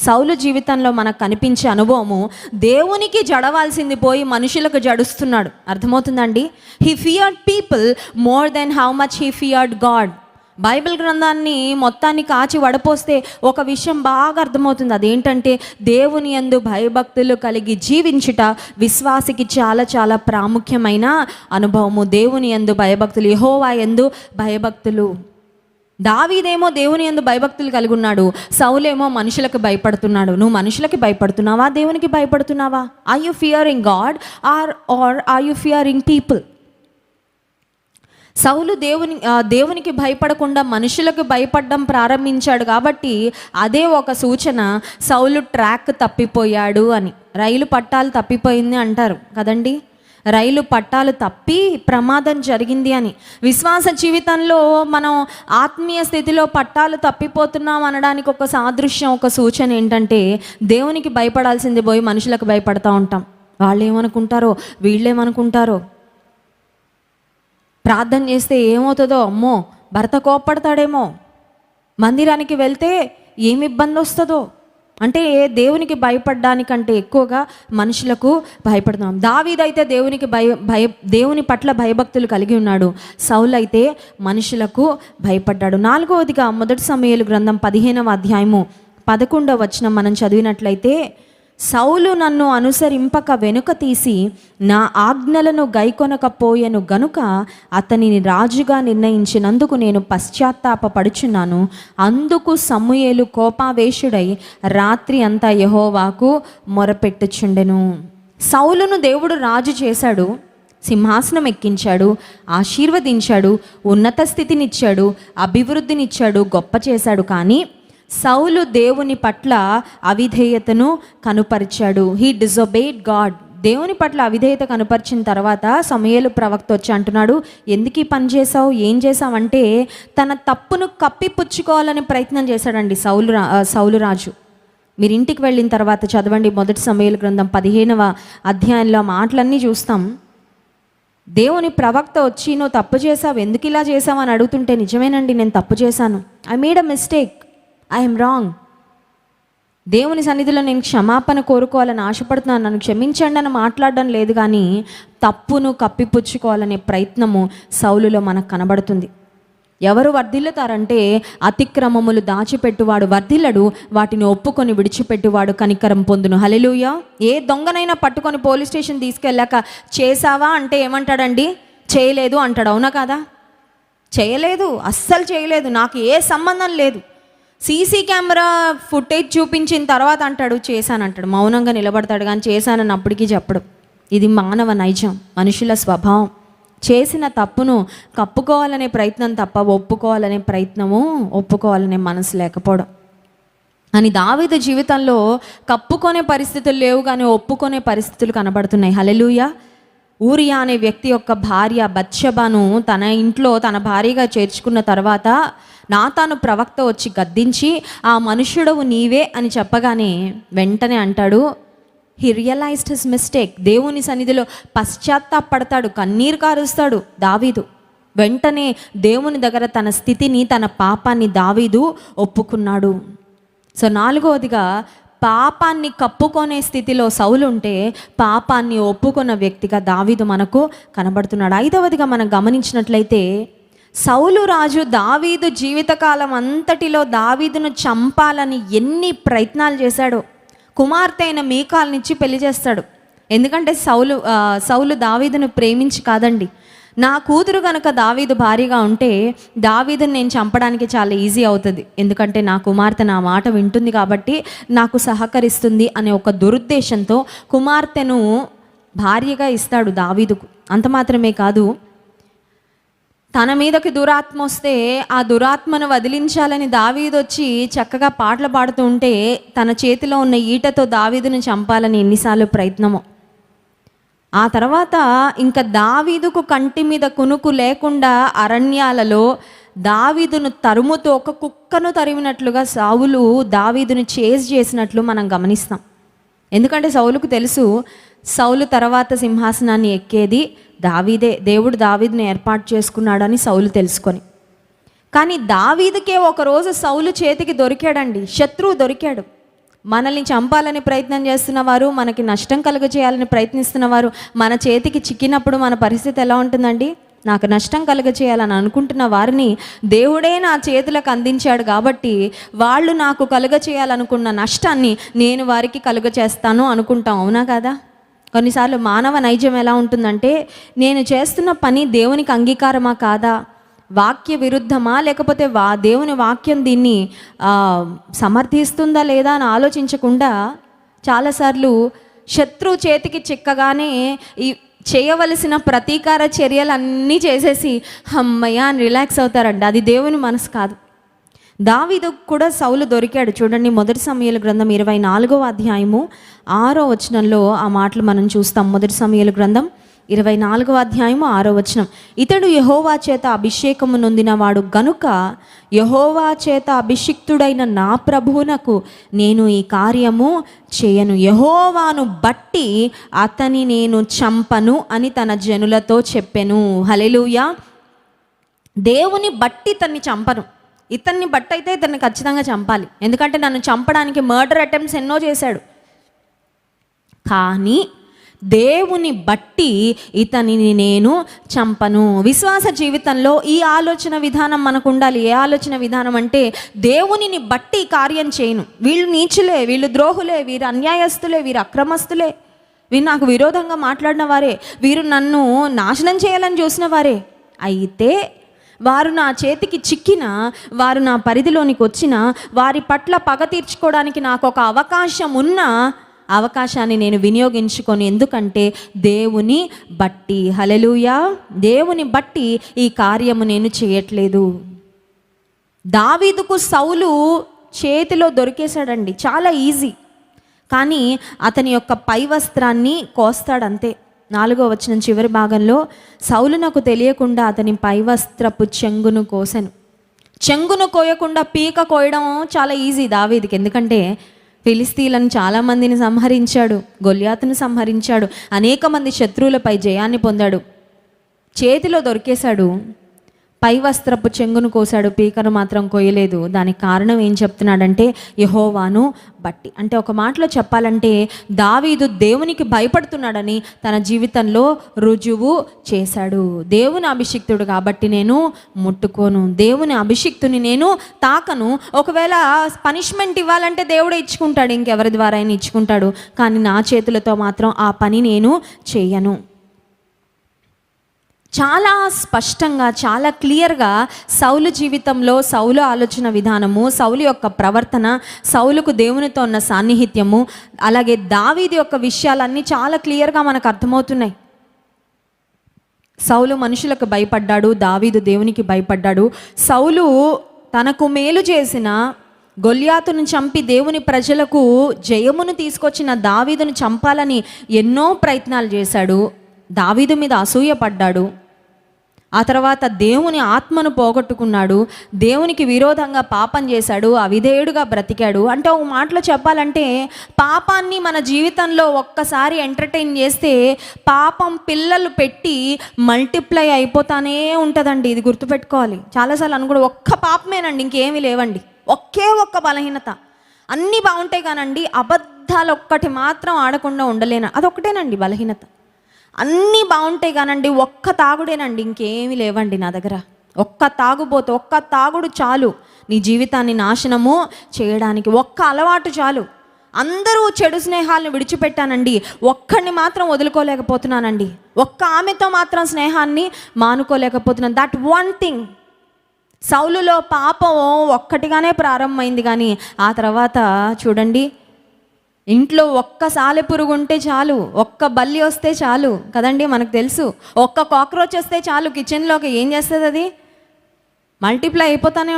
సౌలు జీవితంలో మనకు కనిపించే అనుభవము, దేవునికి జడవాల్సింది పోయి మనుషులకు జడుస్తున్నాడు. అర్థమవుతుందండి? He feared people more than how much he feared God. Bible గ్రంథాన్ని మొత్తాన్ని కాచి వడపోస్తే ఒక విషయం బాగా అర్థమవుతుంది. అదేంటంటే, దేవుని యందు భయభక్తులు కలిగి జీవించుట విశ్వాసికి చాలా చాలా ప్రాముఖ్యమైన అనుభవము. దేవుని యందు భయభక్తులు, యెహోవా యందు భయభక్తులు. దావీదేమో దేవుని యందు భయభక్తులు కలిగి ఉన్నాడు, సౌలేమో మనుషులకు భయపడుతున్నాడు. నువ్వు మనుషులకి భయపడుతున్నావా? దేవునికి భయపడుతున్నావా? Are you fearing God or are you fearing people? Saulu దేవునికి భయపడకుండా మనుషులకు భయపడడం ప్రారంభించాడు కాబట్టి అదే ఒక సూచన, సౌలు ట్రాక్ తప్పిపోయాడు అని. రైలు పట్టాలు తప్పిపోయింది అంటారు కదండి. రైలు పట్టాలు తప్పి ప్రమాదం జరిగింది అని. విశ్వాస జీవితంలో మనం ఆత్మీయ స్థితిలో పట్టాలు తప్పిపోతున్నాం అనడానికి ఒక సాదృశ్యం, ఒక సూచన ఏంటంటే, దేవునికి భయపడాల్సింది పోయి మనుషులకు భయపడతా ఉంటాం. వాళ్ళు ఏమనుకుంటారో, వీళ్ళేమనుకుంటారో, ప్రార్థన చేస్తే ఏమవుతుందో, అమ్మో భర్త కోప్పడతాడేమో, మందిరానికి వెళ్తే ఏమి ఇబ్బంది వస్తుందో, అంటే దేవునికి భయపడడానికంటే ఎక్కువగా మనుషులకు భయపడుతున్నాం. దావీదైతే దేవుని పట్ల భయభక్తులు కలిగి ఉన్నాడు, సౌలు అయితే మనుషులకు భయపడ్డాడు. నాలుగవదిగా మొదటి సమూయేలు గ్రంథం 15వ అధ్యాయము 11వ వచనం మనం చదివినట్లయితే, సౌలు నన్ను అనుసరింపక వెనుక తీసి నా ఆజ్ఞలను గైకొనకపోయెను గనుక అతనిని రాజుగా నిర్ణయించినందుకు నేను పశ్చాత్తాపపడుచున్నాను. అందుకు సమూయేలు కోపావేశుడై రాత్రి అంతా యెహోవాకు మొరపెట్టుచుండెను. సౌలును దేవుడు రాజు చేశాడు, సింహాసనం ఎక్కించాడు, ఆశీర్వదించాడు, ఉన్నత స్థితినిచ్చాడు, అభివృద్ధినిచ్చాడు, గొప్ప చేశాడు. కానీ సౌలు దేవుని పట్ల అవిధేయతను కనుపరిచాడు. He డిజొబేడ్ God. దేవుని పట్ల అవిధేయత కనుపరిచిన తర్వాత సమూయేలు ప్రవక్త వచ్చి అంటున్నాడు, ఎందుకు ఈ పని చేసావు, ఏం చేసావు అంటే, తన తప్పును కప్పిపుచ్చుకోవాలని ప్రయత్నం చేశాడండి సౌలు రాజు. మీరు ఇంటికి వెళ్ళిన తర్వాత చదవండి, మొదటి సమూయేలు గ్రంథం 15వ అధ్యాయంలో మాటలన్నీ చూస్తాం. దేవుని ప్రవక్త వచ్చి, నువ్వు తప్పు చేసావు, ఎందుకు ఇలా చేసావు అని అడుగుతుంటే, నిజమేనండి నేను తప్పు చేశాను, I made a mistake, I'm wrong, దేవుని సన్నిధిలో నేను క్షమాపణ కోరుకోవాలని ఆశపడుతున్నాను, నన్ను క్షమించండి అని మాట్లాడడం లేదు. కానీ తప్పును కప్పిపుచ్చుకోవాలనే ప్రయత్నము సౌలులో మనకు కనబడుతుంది. ఎవరు వర్ధిల్లుతారంటే, అతిక్రమములు దాచిపెట్టువాడు వర్ధిల్లడు, వాటిని ఒప్పుకొని విడిచిపెట్టువాడు కనికరం పొందును. హల్లెలూయా. ఏ దొంగనైనా పట్టుకొని పోలీస్ స్టేషన్ తీసుకెళ్ళాక చేసావా అంటే ఏమంటాడండి? చేయలేదు అంటాడు. అవునా కాదా? చేయలేదు, అస్సలు చేయలేదు, నాకు ఏ సంబంధం లేదు. సీసీ కెమెరా ఫుటేజ్ చూపించిన తర్వాత అంటాడు చేశానంటాడు, మౌనంగా నిలబడతాడు, కానీ చేశానని అప్పటికీ చెప్పడు. ఇది మానవ నైజం, మనుషుల స్వభావం. చేసిన తప్పును కప్పుకోవాలనే ప్రయత్నం తప్ప ఒప్పుకోవాలనే మనసు లేకపోవడం. అని దావీదు జీవితంలో కప్పుకొనే పరిస్థితులు లేవు, కానీ ఒప్పుకొనే పరిస్థితులు కనబడుతున్నాయి. హల్లెలూయా. ఊరియా అనే వ్యక్తి యొక్క భార్య బత్షెబను తన ఇంట్లో తన భార్యగా చేర్చుకున్న తర్వాత నాతాను ప్రవక్త వచ్చి గద్దించి ఆ మనుష్యుడవు నీవే అని చెప్పగానే వెంటనే అంటాడు, హీ రియలైజ్డ్ హిస్ మిస్టేక్. దేవుని సన్నిధిలో పశ్చాత్తాపడతాడు, కన్నీరు కారుస్తాడు దావీదు. వెంటనే దేవుని దగ్గర తన స్థితిని, తన పాపాన్ని దావీదు ఒప్పుకున్నాడు. సో 4వదిగా, పాపాన్ని కప్పుకొనే స్థితిలో సౌలు ఉంటే పాపాన్ని ఒప్పుకున్న వ్యక్తిగా దావీదు మనకు కనబడుతున్నాడు. 5వదిగా మనం గమనించినట్లయితే, సౌలు రాజు దావీదు జీవితకాలం అంతటిలో దావీదును చంపాలని ఎన్ని ప్రయత్నాలు చేశాడో. కుమార్తె అయిన మీకాల్నిచ్చి పెళ్లి చేస్తాడు. ఎందుకంటే సౌలు దావీదును ప్రేమించి కాదండి, నా కూతురు కనుక దావీదు భార్యగా ఉంటే దావీదుని నేను చంపడానికి చాలా ఈజీ అవుతుంది, ఎందుకంటే నా కుమార్తె నా మాట వింటుంది కాబట్టి నాకు సహకరిస్తుంది అనే ఒక దురుద్దేశంతో కుమార్తెను భార్యగా ఇస్తాడు దావీదుకు. అంత మాత్రమే కాదు, తన మీదకి దురాత్మ వస్తే ఆ దురాత్మను వదిలించాలని దావీదు వచ్చి చక్కగా పాటలు పాడుతూ ఉంటే తన చేతిలో ఉన్న ఈటతో దావీదును చంపాలని ఎన్నిసార్లు ప్రయత్నమో. ఆ తర్వాత ఇంకా దావీదుకు కంటి మీద కునుకు లేకుండా అరణ్యాలలో దావీదును తరుముతూ ఒక కుక్కను తరిమినట్లుగా సౌలు దావీదును చేసినట్లు మనం గమనిస్తాం. ఎందుకంటే సౌలుకు తెలుసు, సౌలు తర్వాత సింహాసనాన్ని ఎక్కేది దావీదే, దేవుడు దావీదుని ఏర్పాటు చేసుకున్నాడని సౌలు తెలుసుకొని. కానీ దావీదుకే ఒకరోజు సౌలు చేతికి దొరికాడండి, శత్రువు దొరికాడు. మనల్ని చంపాలని ప్రయత్నం చేస్తున్నవారు, మనకి నష్టం కలుగజేయాలని ప్రయత్నిస్తున్నవారు మన చేతికి చిక్కినప్పుడు మన పరిస్థితి ఎలా ఉంటుందండి? నాకు నష్టం కలుగజేయాలని అనుకుంటున్న వారిని దేవుడే నా చేతులకు అందించాడు కాబట్టి వాళ్ళు నాకు కలుగజేయాలనుకున్న నష్టాన్ని నేను వారికి కలుగజేస్తాను అనుకుంటాం, అవునా కదా? కొన్నిసార్లు మానవ నైజం ఎలా ఉంటుందంటే, నేను చేస్తున్న పని దేవునికి అంగీకారమా కాదా, వాక్య విరుద్ధమా, లేకపోతే దేవుని వాక్యం దీన్ని సమర్థిస్తుందా లేదా అని ఆలోచించకుండా చాలాసార్లు శత్రువు చేతికి చిక్కగానే ఈ చేయవలసిన ప్రతీకార చర్యలన్నీ చేసేసి అమ్మయ్య అని రిలాక్స్ అవుతారండి. అది దేవుని మనసు కాదు. దావీదు కూడా సౌలు దొరికాడు. చూడండి, 1 సమూయేలు గ్రంథం 24వ అధ్యాయము 6వ వచనంలో ఆ మాటలు మనం చూస్తాం. 1 సమూయేలు గ్రంథం 24వ అధ్యాయము 6వ వచనం, ఇతడు యెహోవా చేత అభిషేకము నొందినవాడు గనుక యెహోవా చేత అభిషిక్తుడైన నా ప్రభువునకు నేను ఈ కార్యము చేయను, యెహోవాను బట్టి అతని నేను చంపను అని తన జనులతో చెప్పెను. హల్లెలూయా. దేవుని బట్టి ఇతన్ని చంపను, ఇతన్ని బట్టి అయితే ఇతన్ని ఖచ్చితంగా చంపాలి, ఎందుకంటే నన్ను చంపడానికి మర్డర్ అటెంప్ట్స్ ఎన్నో చేశాడు. కానీ దేవుని బట్టి ఇతనిని నేను చంపను. విశ్వాస జీవితంలో ఈ ఆలోచన విధానం మనకు ఉండాలి. ఏ ఆలోచన విధానం అంటే, దేవునిని బట్టి కార్యం చేయను. వీళ్ళు నీచులే, వీళ్ళు ద్రోహులే, వీరు అన్యాయస్తులే, వీరు అక్రమస్తులే, వీరు నాకు విరోధంగా మాట్లాడిన వారే, వీరు నన్ను నాశనం చేయాలని చూసిన వారే. అయితే వారు నా చేతికి చిక్కిన, వారు నా పరిధిలోనికి వచ్చిన, వారి పట్ల పగ తీర్చుకోవడానికి నాకు ఒక అవకాశం ఉన్న అవకాశాన్ని నేను వినియోగించుకొని, ఎందుకంటే దేవుని బట్టి, హల్లెలూయా, దేవుని బట్టి ఈ కార్యము నేను చేయట్లేదు. దావీదుకు సౌలు చేతిలో దొరికేశాడండి, చాలా ఈజీ. కానీ అతని యొక్క పై వస్త్రాన్ని కోస్తాడంతే. 4వ వచనం చివరి భాగంలో, సౌలు నాకు తెలియకుండా అతని పై వస్త్రపు చెంగును కోసెను. చెంగును కోయకుండా పీక కోయడం చాలా ఈజీ దావీదుకి, ఎందుకంటే ఫిలిస్తీన్లను చాలామందిని సంహరించాడు, గొల్యాతును సంహరించాడు, అనేక మంది శత్రువులపై జయాన్ని పొందాడు. చేతిలో దొరికేశాడు, పై వస్త్రపు చెంగును కోసాడు, పీకను మాత్రం కోయలేదు. దానికి కారణం ఏం చెప్తున్నాడంటే, యెహోవాను బట్టి. అంటే ఒక మాటలో చెప్పాలంటే, దావీదు దేవునికి భయపడుతున్నాడని తన జీవితంలో రుజువు చేశాడు. దేవుని అభిషిక్తుడు కాబట్టి నేను ముట్టుకోను, దేవుని అభిషిక్తుని నేను తాకను. ఒకవేళ పనిష్మెంట్ ఇవ్వాలంటే దేవుడే ఇచ్చుకుంటాడు, ఇంకెవరి ద్వారా అయినా ఇచ్చుకుంటాడు, కానీ నా చేతులతో మాత్రం ఆ పని నేను చేయను. చాలా స్పష్టంగా, చాలా క్లియర్గా సౌలు జీవితంలో సౌలు ఆలోచన విధానము, సౌలు యొక్క ప్రవర్తన, సౌలుకు దేవునితో ఉన్న సాన్నిహిత్యము, అలాగే దావీదు యొక్క విషయాలన్నీ చాలా క్లియర్గా మనకు అర్థమవుతున్నాయి. సౌలు మనుషులకు భయపడ్డాడు, దావీదు దేవునికి భయపడ్డాడు. సౌలు తనకు మేలు చేసిన గొల్యాతును చంపి దేవుని ప్రజలకు జయమును తీసుకొచ్చిన దావీదును చంపాలని ఎన్నో ప్రయత్నాలు చేశాడు. దావీదు మీద అసూయపడ్డాడు. ఆ తర్వాత దేవుని ఆత్మను పోగొట్టుకున్నాడు. దేవునికి విరోధంగా పాపం చేశాడు, అవిధేయుడుగా బ్రతికాడు. అంటే ఒక మాటలో చెప్పాలంటే పాపాన్ని మన జీవితంలో ఒక్కసారి ఎంటర్టైన్ చేస్తే పాపం పిల్లలు పెట్టి మల్టిప్లై అయిపోతానే ఉంటుందండి. ఇది గుర్తుపెట్టుకోవాలి. చాలాసార్లు అనుకో ఒక్క పాపమేనండి, ఇంకేమీ లేవండి, ఒకే ఒక్క బలహీనత. అన్నీ బాగుంటాయి కానండి, అబద్ధాలు ఒక్కటి మాత్రం ఆడకుండా ఉండలేను, అదొక్కటేనండి బలహీనత. అన్నీ బాగుంటాయి కానండి, ఒక్క తాగుడేనండి, ఇంకేమీ లేవండి నా దగ్గర. ఒక్క తాగుబోతు, ఒక్క తాగుడు చాలు నీ జీవితాన్ని నాశనము చేయడానికి. ఒక్క అలవాటు చాలు. అందరూ చెడు స్నేహాలను విడిచిపెట్టానండి, ఒక్కడిని మాత్రం వదులుకోలేకపోతున్నానండి, ఒక్క ఆమెతో మాత్రం స్నేహాన్ని మానుకోలేకపోతున్నాను. That one thing. సౌలులో పాపం ఒక్కటిగానే ప్రారంభమైంది, కానీ ఆ తర్వాత చూడండి, ఇంట్లో ఒక్క సాలెపురుగు ఉంటే చాలు, ఒక్క బల్లి వస్తే చాలు కదండి, మనకు తెలుసు. ఒక్క కాక్రోచ్ వస్తే చాలు కిచెన్లోకి, ఏం చేస్తుంది అది? మల్టిప్లై అయిపోతూనే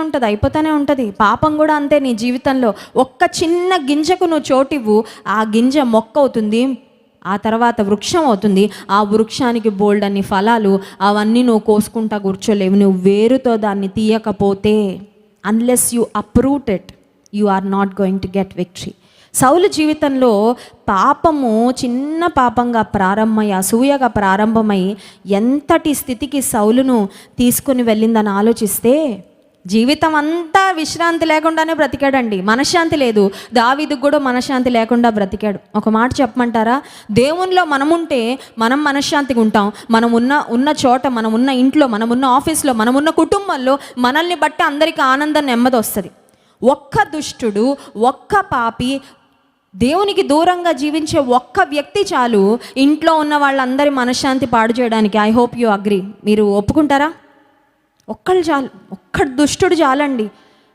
ఉంటుంది. పాపం కూడా అంతే. నీ జీవితంలో ఒక్క చిన్న గింజకు నువ్వు చోటివ్వు, ఆ గింజ మొక్క అవుతుంది, ఆ తర్వాత వృక్షం అవుతుంది. ఆ వృక్షానికి బోల్డ్ అన్ని ఫలాలు, అవన్నీ నువ్వు కోసుకుంటా కూర్చోలేవు. నువ్వు వేరుతో దాన్ని తీయకపోతే, unless you uproot it, you are not going to get victory. Saulu జీవితంలో పాపము చిన్న పాపంగా ప్రారంభమై, అసూయగా ప్రారంభమై ఎంతటి స్థితికి సౌలును తీసుకుని వెళ్ళిందని ఆలోచిస్తే, జీవితం అంతా విశ్రాంతి లేకుండానే బ్రతికాడండి. మనశ్శాంతి లేదు. దావీదుకు కూడా మనశ్శాంతి లేకుండా బ్రతికాడు. ఒక మాట చెప్పమంటారా? దేవునిలో మనముంటే మనం మనశ్శాంతిగా ఉంటాం. మనం ఉన్న చోట, మనం ఉన్న ఇంట్లో, మనం ఉన్న ఆఫీస్లో, మనం ఉన్న కుటుంబంలో మనల్ని బట్టి అందరికీ ఆనందం, నెమ్మది వస్తుంది. ఒక్క దుష్టుడు, ఒక్క పాపి, దేవునికి దూరంగా జీవించే ఒక్క వ్యక్తి చాలు ఇంట్లో ఉన్న వాళ్ళందరి మనశ్శాంతి పాడు చేయడానికి. I hope you agree. మీరు ఒప్పుకుంటారా? ఒక్కడు చాలు, ఒక్కడు దుష్టుడు చాలండి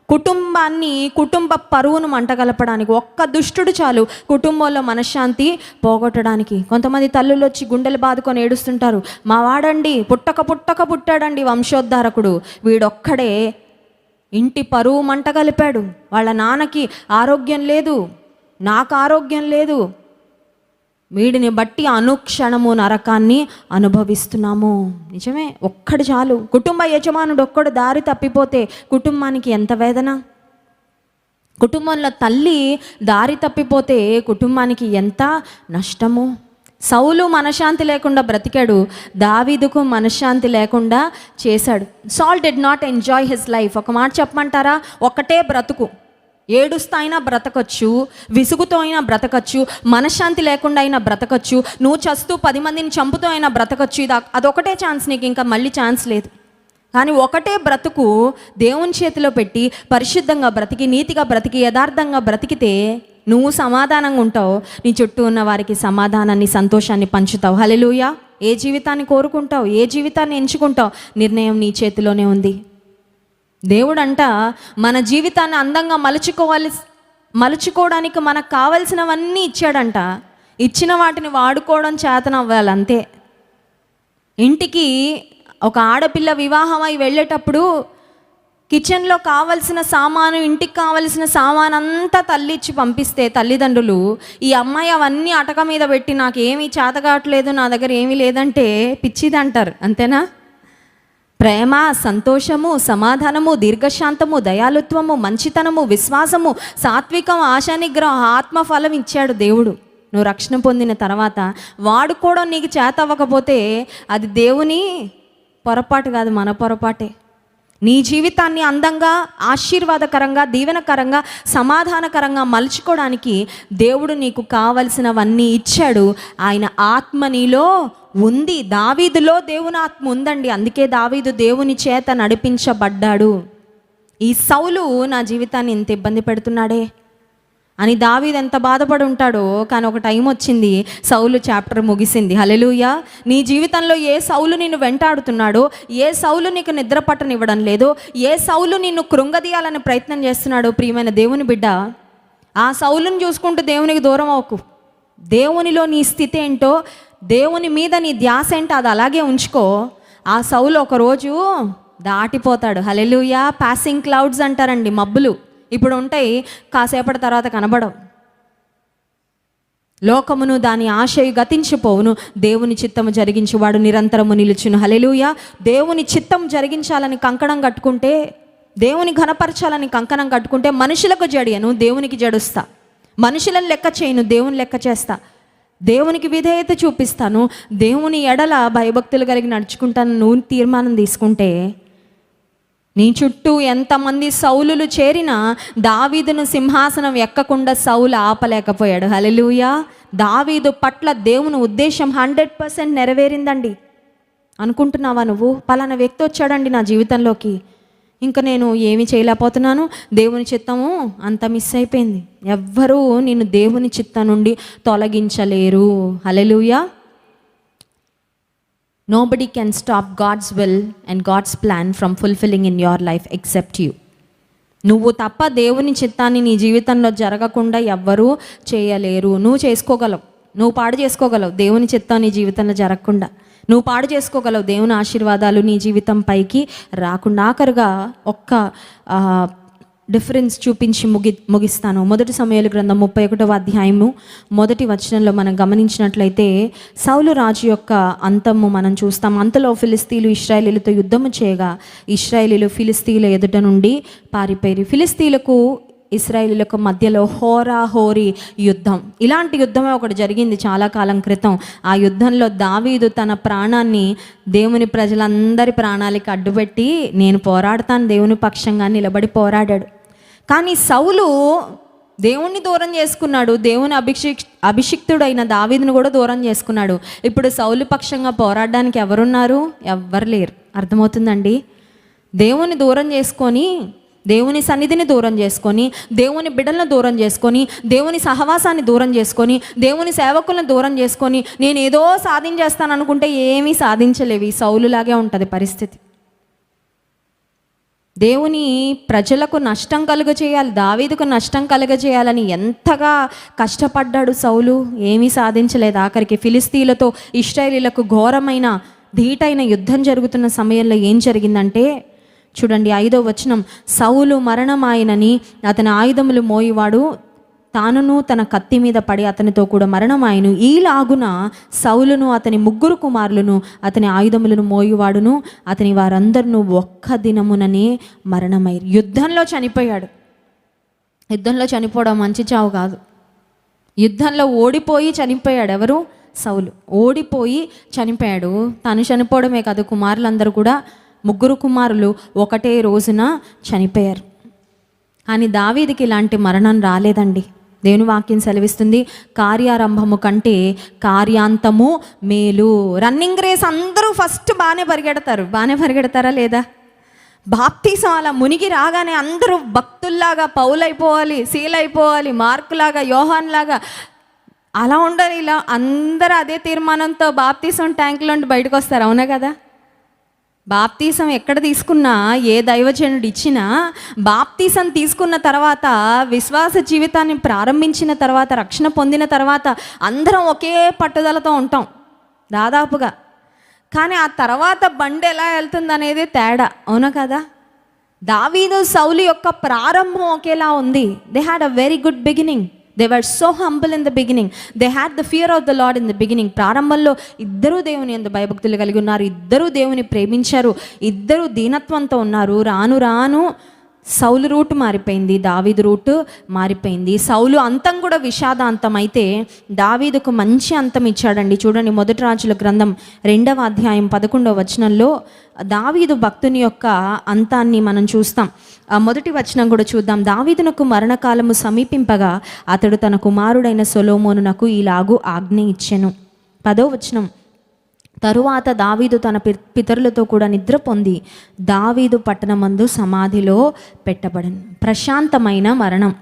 కుటుంబ పరువును మంటగలపడానికి. ఒక్క దుష్టుడు చాలు కుటుంబంలో మనశ్శాంతి పోగొట్టడానికి. కొంతమంది తల్లులు వచ్చి గుండెలు బాదుకొని ఏడుస్తుంటారు, మా వాడండి పుట్టాడండి వంశోద్ధారకుడు, వీడొక్కడే ఇంటి పరువు మంట కలిపాడు. వాళ్ళ నాన్నకి ఆరోగ్యం లేదు, నాకు ఆరోగ్యం లేదు, వీడిని బట్టి అనుక్షణము నరకాన్ని అనుభవిస్తున్నాము. నిజమే, ఒక్కడు చాలు. కుటుంబ యజమానుడు ఒక్కడు దారి తప్పిపోతే కుటుంబానికి ఎంత వేదన. కుటుంబంలో తల్లి దారి తప్పిపోతే కుటుంబానికి ఎంత నష్టము. సౌలు మనశ్శాంతి లేకుండా బ్రతికాడు, దావీదుకు మనశ్శాంతి లేకుండా చేశాడు. సాల్ did not enjoy his life. ఒక మాట చెప్పమంటారా? ఒకటే బ్రతుకు. ఏడుస్తా అయినా బ్రతకచ్చు, విసుగుతో అయినా బ్రతకచ్చు, మనశ్శాంతి లేకుండా అయినా బ్రతకచ్చు, నువ్వు చస్తూ 10 మందిని చంపుతూ అయినా బ్రతకచ్చు. అదొకటే ఛాన్స్ నీకు, ఇంకా మళ్ళీ ఛాన్స్ లేదు. కానీ ఒకటే బ్రతుకు దేవుని చేతిలో పెట్టి పరిశుద్ధంగా బ్రతికి, నీతిగా బ్రతికి, యథార్థంగా బ్రతికితే నువ్వు సమాధానంగా ఉంటావు, నీ చుట్టూ ఉన్న వారికి సమాధానాన్ని, సంతోషాన్ని పంచుతావు. హల్లెలూయా. ఏ జీవితాన్ని కోరుకుంటావు, ఏ జీవితాన్ని ఎంచుకుంటావు, నిర్ణయం నీ చేతిలోనే ఉంది. దేవుడంట మన జీవితాన్ని అందంగా మలుచుకోవడానికి మనకు కావలసినవన్నీ ఇచ్చాడంట. ఇచ్చిన వాటిని వాడుకోవడం చేతనవ్వాలి అంతే. ఇంటికి ఒక ఆడపిల్ల వివాహమై వెళ్ళేటప్పుడు కిచెన్లో కావలసిన సామాను, ఇంటికి కావలసిన సామాను అంతా తల్లి ఇచ్చి పంపిస్తే తల్లిదండ్రులు, ఈ అమ్మాయి అవన్నీ అటక మీద పెట్టి నాకేమీ చేత కావట్లేదు, నా దగ్గర ఏమీ లేదంటే పిచ్చిది అంటారు. అంతేనా? ప్రేమ, సంతోషము, సమాధానము, దీర్ఘశాంతము, దయాలుత్వము, మంచితనము, విశ్వాసము, సాత్వికం, ఆశానిగ్రహం, ఆత్మఫలం ఇచ్చాడు దేవుడు. నువ్వు రక్షణ పొందిన తర్వాత వాడుకోవడం నీకు చేత అవ్వకపోతే అది దేవుని పొరపాటు కాదు, మన పొరపాటే. నీ జీవితాన్ని అందంగా, ఆశీర్వాదకరంగా, దీవెనకరంగా, సమాధానకరంగా మలుచుకోవడానికి దేవుడు నీకు కావలసినవన్నీ ఇచ్చాడు. ఆయన ఆత్మ నీలో ఉంది. దావీదులో దేవుని ఆత్మ ఉందండి. అందుకే దావీదు దేవుని చేత నడిపించబడ్డాడు. ఈ సౌలు నా జీవితాన్ని ఇంత ఇబ్బంది పెడుతున్నాడే, అని దావీదు ఎంత బాధపడి ఉంటాడో. కానీ ఒక టైం వచ్చింది, సౌలు చాప్టర్ ముగిసింది. హల్లెలూయా. నీ జీవితంలో ఏ సౌలు నిన్ను వెంటాడుతున్నాడో, ఏ సౌలు నీకు నిద్ర పట్టనివ్వడం లేదో, ఏ సౌలు నిన్ను కృంగదీయాలని ప్రయత్నం చేస్తున్నాడో, ప్రియమైన దేవుని బిడ్డ, ఆ సౌలుని చూసుకుంటూ దేవునికి దూరం అవ్వకు. దేవునిలో నీ స్థితి ఏంటో, దేవుని మీద నీ ధ్యాస ఏంటో అది అలాగే ఉంచుకో. ఆ సౌలు ఒకరోజు దాటిపోతాడు. హల్లెలూయా. పాసింగ్ క్లౌడ్స్ అంటారండి, మబ్బులు ఇప్పుడు ఉంటాయి, కాసేపటి తర్వాత కనబడవు. లోకమును దాని ఆశయు గతించిపోవును, దేవుని చిత్తము జరిగించువాడు నిరంతరము నిలుచును. హల్లెలూయా. దేవుని చిత్తం జరిగించాలని కంకణం కట్టుకుంటే, దేవుని ఘనపరచాలని కంకణం కట్టుకుంటే, మనుషులకు జడియను, దేవునికి జడుస్తా. మనుషులను లెక్క చేయను, దేవుని లెక్క చేస్తా. దేవునికి విధేయత చూపిస్తాను, దేవుని ఎడల భయభక్తులు కలిగి నడుచుకుంటాను. నువ్వు తీర్మానం తీసుకుంటే, నీ చుట్టూ ఎంతమంది సౌలులు చేరినా దావీదును సింహాసనం ఎక్కకుండా సౌలు ఆపలేకపోయాడు. హల్లెలూయా. దావీదు పట్ల దేవుని ఉద్దేశం 100% నెరవేరిందండి. అనుకుంటున్నావా నువ్వు, పలానా వ్యక్తి వచ్చాడండి నా జీవితంలోకి, ఇంకా నేను ఏమి చేయలేకపోతున్నాను, దేవుని చిత్తము అంత మిస్ అయిపోయింది. ఎవ్వరూ నిన్ను దేవుని చిత్తం నుండి తొలగించలేరు. హల్లెలూయా. Nobody can stop God's will and God's plan from fulfilling in your life except you. నువ్వు తప్ప దేవుని చిత్తాన్ని నీ జీవితంలో జరగకుండా ఎవ్వరూ చేయలేరు. నువ్వు చేసుకోగలవు, నువ్వు పాడు చేసుకోగలవు దేవుని చిత్తం నీ జీవితంలో జరగకుండా. నువ్వు పాడు చేసుకోగలవు దేవుని ఆశీర్వాదాలు నీ జీవితం పైకి రాకుండా. ఆఖరుగా ఒక్క డిఫరెన్స్ చూపించి ముగిస్తాను. మొదటి సమూయేలు గ్రంథం 31వ అధ్యాయము 1వ వచనంలో మనం గమనించినట్లయితే, సౌలు రాజు యొక్క అంతము మనం చూస్తాం. అంతలో ఫిలిస్తీయులు ఇశ్రాయేలీలతో యుద్ధము చేయగా ఇశ్రాయేలీలు ఫిలిస్తీయుల ఎదుట నుండి పారిపోయారు. ఫిలిస్తీయులకు ఇశ్రాయేలీలకు మధ్యలో హోరాహోరీ యుద్ధం. ఇలాంటి యుద్ధమే ఒకటి జరిగింది చాలా కాలం క్రితం. ఆ యుద్ధంలో దావీదు తన ప్రాణాన్ని దేవుని ప్రజలందరి ప్రాణాలకి అడ్డుపెట్టి, నేను పోరాడతాను దేవుని పక్షంగా నిలబడి పోరాడాడు. కానీ సౌలు దేవుణ్ణి దూరం చేసుకున్నాడు, దేవుని అభిషిక్తుడైన దావీదును కూడా దూరం చేసుకున్నాడు. ఇప్పుడు సౌలు పక్షంగా పోరాడడానికి ఎవరున్నారు? ఎవ్వరు లేరు. అర్థమవుతుందండి? దేవుని దూరం చేసుకొని, దేవుని సన్నిధిని దూరం చేసుకొని, దేవుని బిడ్డలను దూరం చేసుకొని, దేవుని సహవాసాన్ని దూరం చేసుకొని, దేవుని సేవకులను దూరం చేసుకొని, నేను ఏదో సాధించేస్తాను అనుకుంటే ఏమీ సాధించలేవి. సౌలులాగే ఉంటుంది పరిస్థితి. దేవుని ప్రజలకు నష్టం కలుగజేయాలి, దావీదుకు నష్టం కలుగజేయాలని ఎంతగా కష్టపడ్డాడు సౌలు, ఏమీ సాధించలేదు. ఆఖరికి ఫిలిస్తీయులతో ఇశ్రాయేలీలకు ఘోరమైన ధీటైన యుద్ధం జరుగుతున్న సమయంలో ఏం జరిగిందంటే, చూడండి 5వ వచనం, సౌలు మరణమాయనని అతని ఆయుధములు మోయివాడు తానును తన కత్తి మీద పడి అతనితో కూడా మరణమాయను. ఈలాగున సౌలును అతని 3 కుమారులను అతని ఆయుధములను మోయివాడును అతని వారందరూ ఒక్క దినముననే మరణమయ్యారు. యుద్ధంలో చనిపోయాడు. యుద్ధంలో చనిపోవడం మంచి చావు కాదు. యుద్ధంలో ఓడిపోయి చనిపోయాడు. ఎవరు? సౌలు ఓడిపోయి చనిపోయాడు. తను చనిపోవడమే కాదు, కుమారులందరూ కూడా 3 కుమారులు ఒకటే రోజున చనిపోయారు. కానీ దావీదుకి ఇలాంటి మరణం రాలేదండి. దేవుని వాక్యం సెలవిస్తుంది, కార్యారంభము కంటే కార్యాంతము మేలు. రన్నింగ్ రేస్ అందరూ ఫస్ట్ బాగానే పరిగెడతారా లేదా? బాప్తీసం అలా మునిగి రాగానే అందరూ భక్తుల్లాగా పౌలైపోవాలి, సీలైపోవాలి, మార్కులాగా, యోహాన్లాగా అలా ఉండాలి. ఇలా అందరూ అదే తీర్మానంతో బాప్తీసం ట్యాంకులో బయటకు వస్తారు. అవునా కదా? బాప్తీసం ఎక్కడ తీసుకున్నా, ఏ దైవజనుడు ఇచ్చినా, బాప్తీసం తీసుకున్న తర్వాత, విశ్వాస జీవితాన్ని ప్రారంభించిన తర్వాత, రక్షణ పొందిన తర్వాత అందరం ఒకే పట్టుదలతో ఉంటాం దాదాపుగా. కానీ ఆ తర్వాత బండి ఎలా వెళ్తుంది అనేది తేడా. అవునా కదా? దావీదు సౌలు యొక్క ప్రారంభం ఒకేలా ఉంది. They had a very good beginning. They were so humble in the beginning. They had the fear of the Lord in the beginning. ప్రారంభంలో ఇద్దరూ దేవుని యందు భయభక్తులు కలిగి ఉన్నారు. ఇద్దరూ దేవుని ప్రేమించారు. ఇద్దరూ దీనత్వంతో ఉన్నారు. రాను రాను సౌలు రూట్ మారిపోయింది, దావీదు రూట్ మారిపోయింది. సౌలు అంతం కూడా విషాదాంతం అయితే దావీదుకు మంచి అంతం ఇచ్చాడండి. చూడండి, 1 రాజుల గ్రంథం 2వ అధ్యాయం 11వ వచనంలో దావీదు భక్తుని యొక్క అంతాన్ని మనం చూస్తాం. 1వ వచనం కూడా చూద్దాం. దావీదునకు మరణకాలము సమీపింపగా అతడు తన కుమారుడైన సొలొమోనునకు ఇలాగు ఆజ్ఞ ఇచ్చెను. 10వ వచనం, తరువాత దావీదు తన పితరులతో కూడా నిద్ర పొంది దావీదు పట్టణమందు సమాధిలో పెట్టబడను. ప్రశాంతమైన మరణం.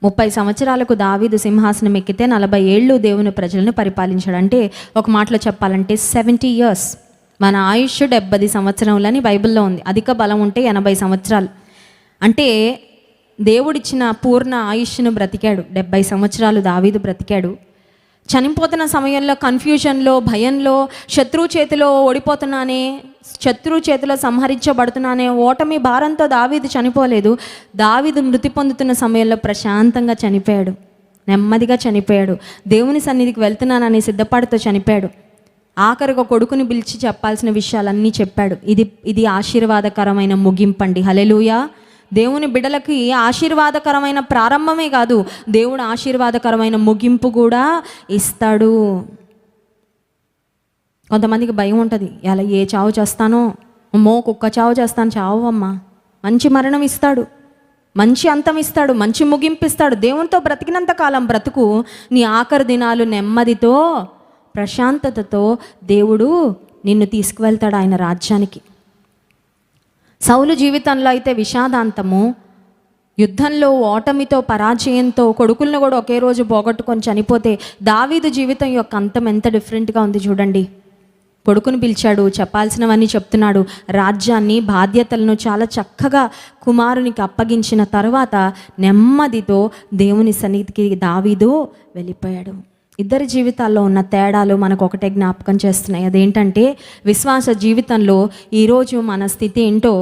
30 సంవత్సరాలకు దావీదు సింహాసనం ఎక్కితే 40 ఏళ్ళు దేవుని ప్రజలను పరిపాలించాడు. అంటే ఒక మాటలో చెప్పాలంటే 70 years. మన ఆయుష్ 70 సంవత్సరములని బైబిల్లో ఉంది. అధిక బలం ఉంటే 80 సంవత్సరాలు. అంటే దేవుడిచ్చిన పూర్ణ ఆయుష్ను బ్రతికాడు. 70 సంవత్సరాలు దావీదు బ్రతికాడు. చనిపోతున్న సమయంలో కన్ఫ్యూజన్లో, భయంలో, శత్రువు చేతిలో ఓడిపోతున్నానే, శత్రువు చేతిలో సంహరించబడుతున్నానే ఓటమి భారంతో దావీదు చనిపోలేదు. దావీదు మృతి పొందుతున్న సమయంలో ప్రశాంతంగా చనిపోయాడు, నెమ్మదిగా చనిపోయాడు. దేవుని సన్నిధికి వెళ్తున్నానని సిద్ధపాటుతో చనిపోయాడు. ఆఖరిగా కొడుకుని పిలిచి చెప్పాల్సిన విషయాలన్నీ చెప్పాడు. ఇది ఆశీర్వాదకరమైన ముగింపండి. హల్లెలూయా. దేవుని బిడ్డలకి ఆశీర్వాదకరమైన ప్రారంభమే కాదు, దేవుడు ఆశీర్వాదకరమైన ముగింపు కూడా ఇస్తాడు. కొంతమందికి భయం ఉంటుంది, ఎలా ఏ చావు చేస్తానో, అమ్మో కుక్క చావు చేస్తాను, చావు అమ్మ. మంచి మరణం ఇస్తాడు, మంచి అంతం ఇస్తాడు, మంచి ముగింపు ఇస్తాడు. దేవునితో బ్రతికినంత కాలం బ్రతుకు. నీ ఆఖరి దినాలు నెమ్మదితో, ప్రశాంతతతో దేవుడు నిన్ను తీసుకువెళ్తాడు ఆయన రాజ్యానికి. సౌలు జీవితంలో అయితే విషాదాంతము, యుద్ధంలో ఓటమితో, పరాజయంతో, కొడుకులను కూడా ఒకే రోజు పోగొట్టుకొని చనిపోతే, దావీదు జీవితం యొక్క అంతం ఎంత డిఫరెంట్గా ఉంది చూడండి. కొడుకుని పిలిచాడు, చెప్పాల్సినవన్నీ చెప్తున్నాడు, రాజ్యాన్ని, బాధ్యతలను చాలా చక్కగా కుమారునికి అప్పగించిన తర్వాత నెమ్మదితో దేవుని సన్నిధికి దావీదు వెళ్ళిపోయాడు. ఇద్దరి జీవితాల్లో ఉన్న తేడాలు మనకు ఒకటే జ్ఞాపకం చేస్తున్నాయి. అదేంటంటే విశ్వాస జీవితంలో ఈరోజు మన స్థితి ఏంటో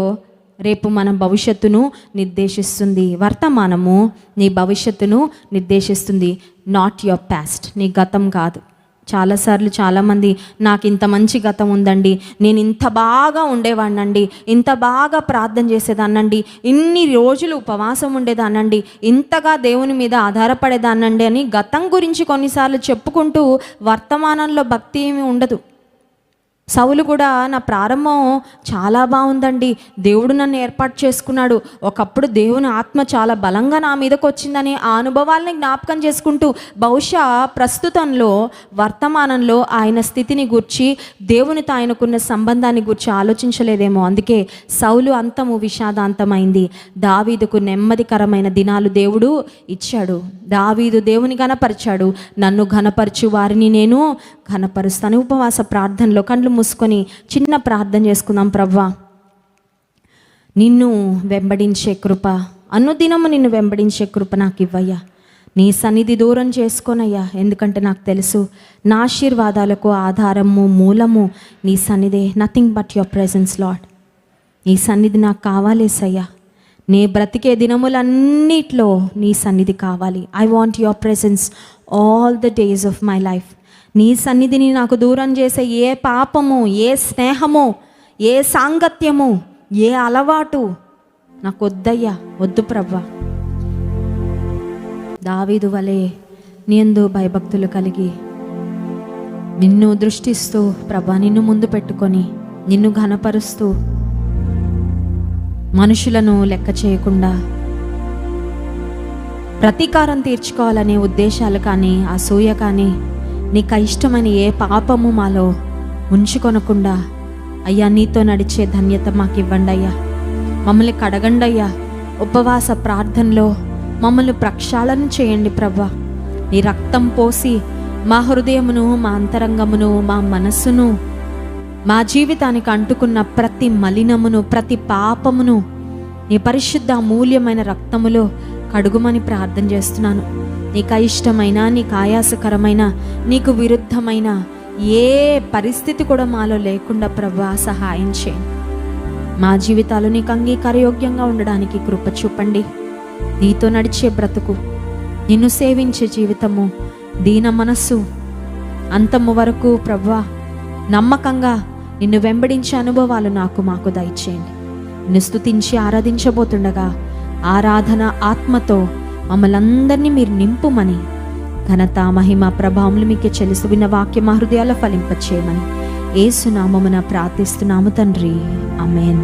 రేపు మన భవిష్యత్తును నిర్దేశిస్తుంది. వర్తమానము నీ భవిష్యత్తును నిర్దేశిస్తుంది, నాట్ యువర్ పాస్ట్, నీ గతం కాదు. చాలాసార్లు చాలామంది నాకు ఇంత మంచి గతం ఉందండి, నేను ఇంత బాగా ఉండేవాడినండి, ఇంత బాగా ప్రార్థన చేసేదాన్నండి, ఇన్ని రోజులు ఉపవాసం ఉండేదాన్నండి, ఇంతగా దేవుని మీద ఆధారపడేదాన్నండి అని గతం గురించి కొన్నిసార్లు చెప్పుకుంటూ వర్తమానంలో భక్తి ఏమీ ఉండదు. సౌలు కూడా నా ప్రారంభం చాలా బాగుందండి, దేవుడు నన్ను ఏర్పాటు చేసుకున్నాడు, ఒకప్పుడు దేవుని ఆత్మ చాలా బలంగా నా మీదకి వచ్చిందని ఆ అనుభవాల్ని జ్ఞాపకం చేసుకుంటూ బహుశా ప్రస్తుతంలో వర్తమానంలో ఆయన స్థితిని గూర్చి, దేవునితో ఆయనకున్న సంబంధాన్ని గూర్చి ఆలోచించలేదేమో. అందుకే సౌలు అంతము విషాదాంతమైంది. దావీదుకు నెమ్మదికరమైన దినాలు దేవుడు ఇచ్చాడు. దావీదు దేవుని ఘనపరిచాడు. నన్ను ఘనపరచు వారిని నేను ఘనపరుస్తాను. ఉపవాస ప్రార్థనలో కళ్ళు మూసుకొని చిన్న ప్రార్థన చేసుకుందాం. ప్రభువా, నిన్ను వెంబడించే కృప, అనుదినము నిన్ను వెంబడించే కృప నాకు ఇవ్వయ్యా. నీ సన్నిధి దూరం చేసుకోనయ్యా, ఎందుకంటే నాకు తెలుసు నా ఆశీర్వాదాలకు ఆధారము, మూలము నీ సన్నిధే. Nothing but your presence Lord. నీ సన్నిధి నాకు కావాలేసయ్యా. నీ బ్రతికే దినములన్నిట్లో నీ సన్నిధి కావాలి. I want your presence all the days of my life. నీ సన్నిధిని నాకు దూరం చేసే ఏ పాపము, ఏ స్నేహము, ఏ సాంగత్యము, ఏ అలవాటు నాకు వద్దయ్యా, వద్దు ప్రభువా. దావీదు వలె నీ యందు భయభక్తులు కలిగి నిన్ను దృష్టిస్తూ ప్రభువా, నిన్ను ముందు పెట్టుకొని నిన్ను ఘనపరుస్తూ, మనుషులను లెక్క చేయకుండా, ప్రతీకారం తీర్చుకోవాలనే ఉద్దేశాలు కానీ, అసూయ కానీ, నీకు ఇష్టమైన ఏ పాపము మాలో ఉంచుకొనకుండా అయ్యా నీతో నడిచే ధన్యత మాకు ఇవ్వండి అయ్యా. మమ్మల్ని కడగండి అయ్యా. ఉపవాస ప్రార్థనలో మమ్మల్ని ప్రక్షాళన చేయండి ప్రభా. నీ రక్తం పోసి మా హృదయమును, మా అంతరంగమును, మా మనస్సును, మా జీవితానికి అంటుకున్న ప్రతి మలినమును, ప్రతి పాపమును నీ పరిశుద్ధ అమూల్యమైన రక్తములో కడుగుమని ప్రార్థన చేస్తున్నాను. నీకు ఇష్టమైన, నీకు ఆయాసకరమైన, నీకు విరుద్ధమైన ఏ పరిస్థితి కూడా మాలో లేకుండా ప్రభువా సహాయం చేయండి. మా జీవితాలు నీకు అంగీకారయోగ్యంగా ఉండడానికి కృప చూపండి. నీతో నడిచే బ్రతుకు, నిన్ను సేవించే జీవితము, దీన మనస్సు, అంతము వరకు ప్రభువా నమ్మకంగా నిన్ను వెంబడించే అనుభవాలు మాకు దయచేయండి. నిన్ను స్తుతించి ఆరాధించబోతుండగా ఆరాధన ఆత్మతో మమ్మల్ని అందరినీ మీరు నింపుమని, ఘనత, మహిమ, ప్రభావములు మీకే చెల్లిస్తూ విన్న వాక్య మా హృదయాల్లో ఫలింపచేయమని యేసు నామమున ప్రార్థిస్తున్నాము తండ్రి. ఆమేన్.